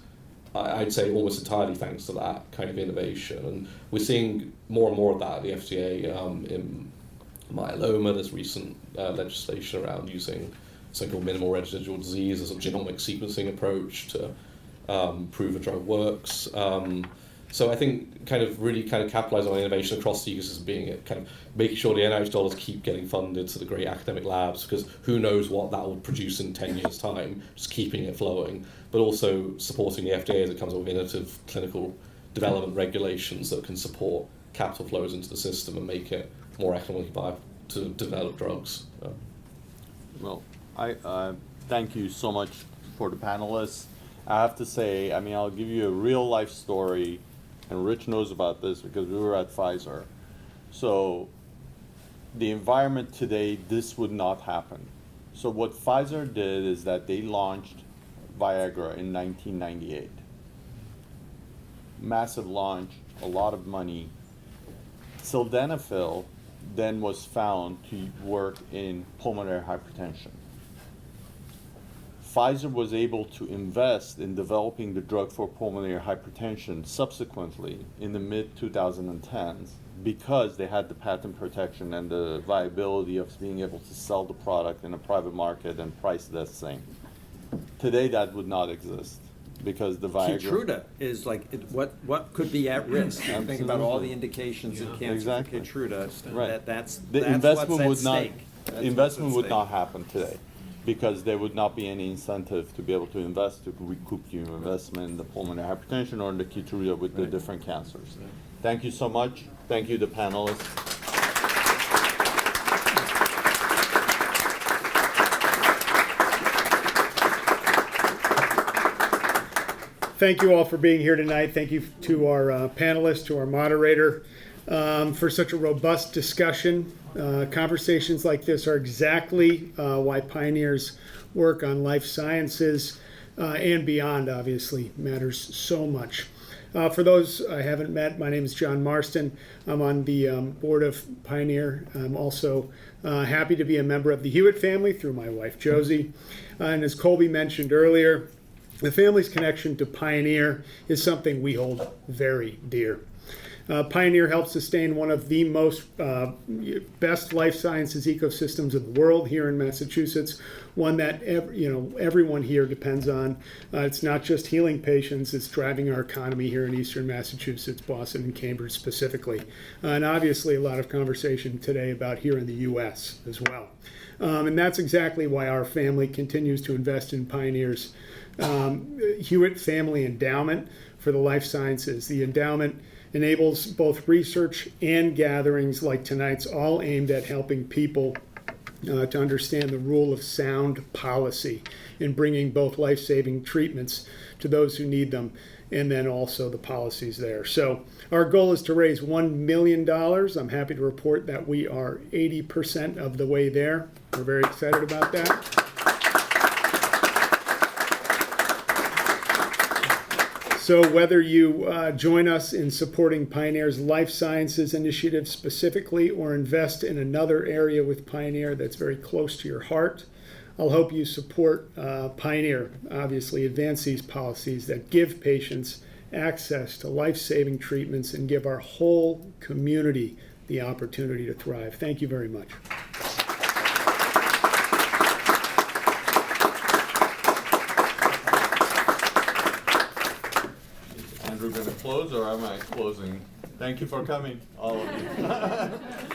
[SPEAKER 9] I'd say almost entirely thanks to that kind of innovation. And we're seeing more and more of that at the FDA in myeloma. There's recent legislation around using something called minimal residual disease as a genomic sequencing approach to prove a drug works. So I think kind of really kind of capitalize on innovation across the ecosystem, being it kind of making sure the NIH dollars keep getting funded to the great academic labs, because who knows what that will produce in 10 years' time, just keeping it flowing, but also supporting the FDA as it comes up with innovative clinical development regulations that can support capital flows into the system and make it more economically viable to develop drugs.
[SPEAKER 3] Well, I thank you so much for the panelists. I have to say, I mean, I'll give you a real life story, and Rich knows about this because we were at Pfizer. So the environment today, this would not happen. So what Pfizer did is that they launched Viagra in 1998. Massive launch, a lot of money. Sildenafil then was found to work in pulmonary hypertension. Pfizer was able to invest in developing the drug for pulmonary hypertension subsequently in the mid-2010s because they had the patent protection and the viability of being able to sell the product in a private market and price that same. Today that would not exist because the Viagra...
[SPEAKER 8] Keytruda is like, what could be at risk? Think about all the indications in cancer
[SPEAKER 3] exactly.
[SPEAKER 8] for Keytruda.
[SPEAKER 3] Right.
[SPEAKER 8] That's
[SPEAKER 3] investment
[SPEAKER 8] what's at stake.
[SPEAKER 3] Investment would not happen today, because there would not be any incentive to be able to invest to recoup your investment in the pulmonary hypertension or in the Keytruda with the different cancers. Thank you so much. Thank you, the panelists.
[SPEAKER 1] Thank you all for being here tonight. Thank you to our panelists, to our moderator, for such a robust discussion. Conversations like this are exactly why pioneers work on life sciences and beyond, obviously, matters so much. For those I haven't met, my name is John Marston. I'm on the board of Pioneer. I'm also happy to be a member of the Hewitt family through my wife, Josie. And as Colby mentioned earlier, the family's connection to Pioneer is something we hold very dear. Pioneer helps sustain one of the most best life sciences ecosystems in the world here in Massachusetts, one that everyone here depends on. It's not just healing patients, it's driving our economy here in eastern Massachusetts, Boston and Cambridge specifically. And obviously a lot of conversation today about here in the U.S. as well. And that's exactly why our family continues to invest in Pioneer's Hewitt Family Endowment for the Life Sciences. The endowment enables both research and gatherings like tonight's, all aimed at helping people to understand the rule of sound policy in bringing both life-saving treatments to those who need them, and then also the policies there. So our goal is to raise $1 million. I'm happy to report that we are 80% of the way there. We're very excited about that. So whether you join us in supporting Pioneer's life sciences initiative specifically, or invest in another area with Pioneer that's very close to your heart, I'll hope you support Pioneer, obviously advance these policies that give patients access to life-saving treatments and give our whole community the opportunity to thrive. Thank you very much.
[SPEAKER 3] Andrew gonna close or am I closing? Thank you for coming, all of you.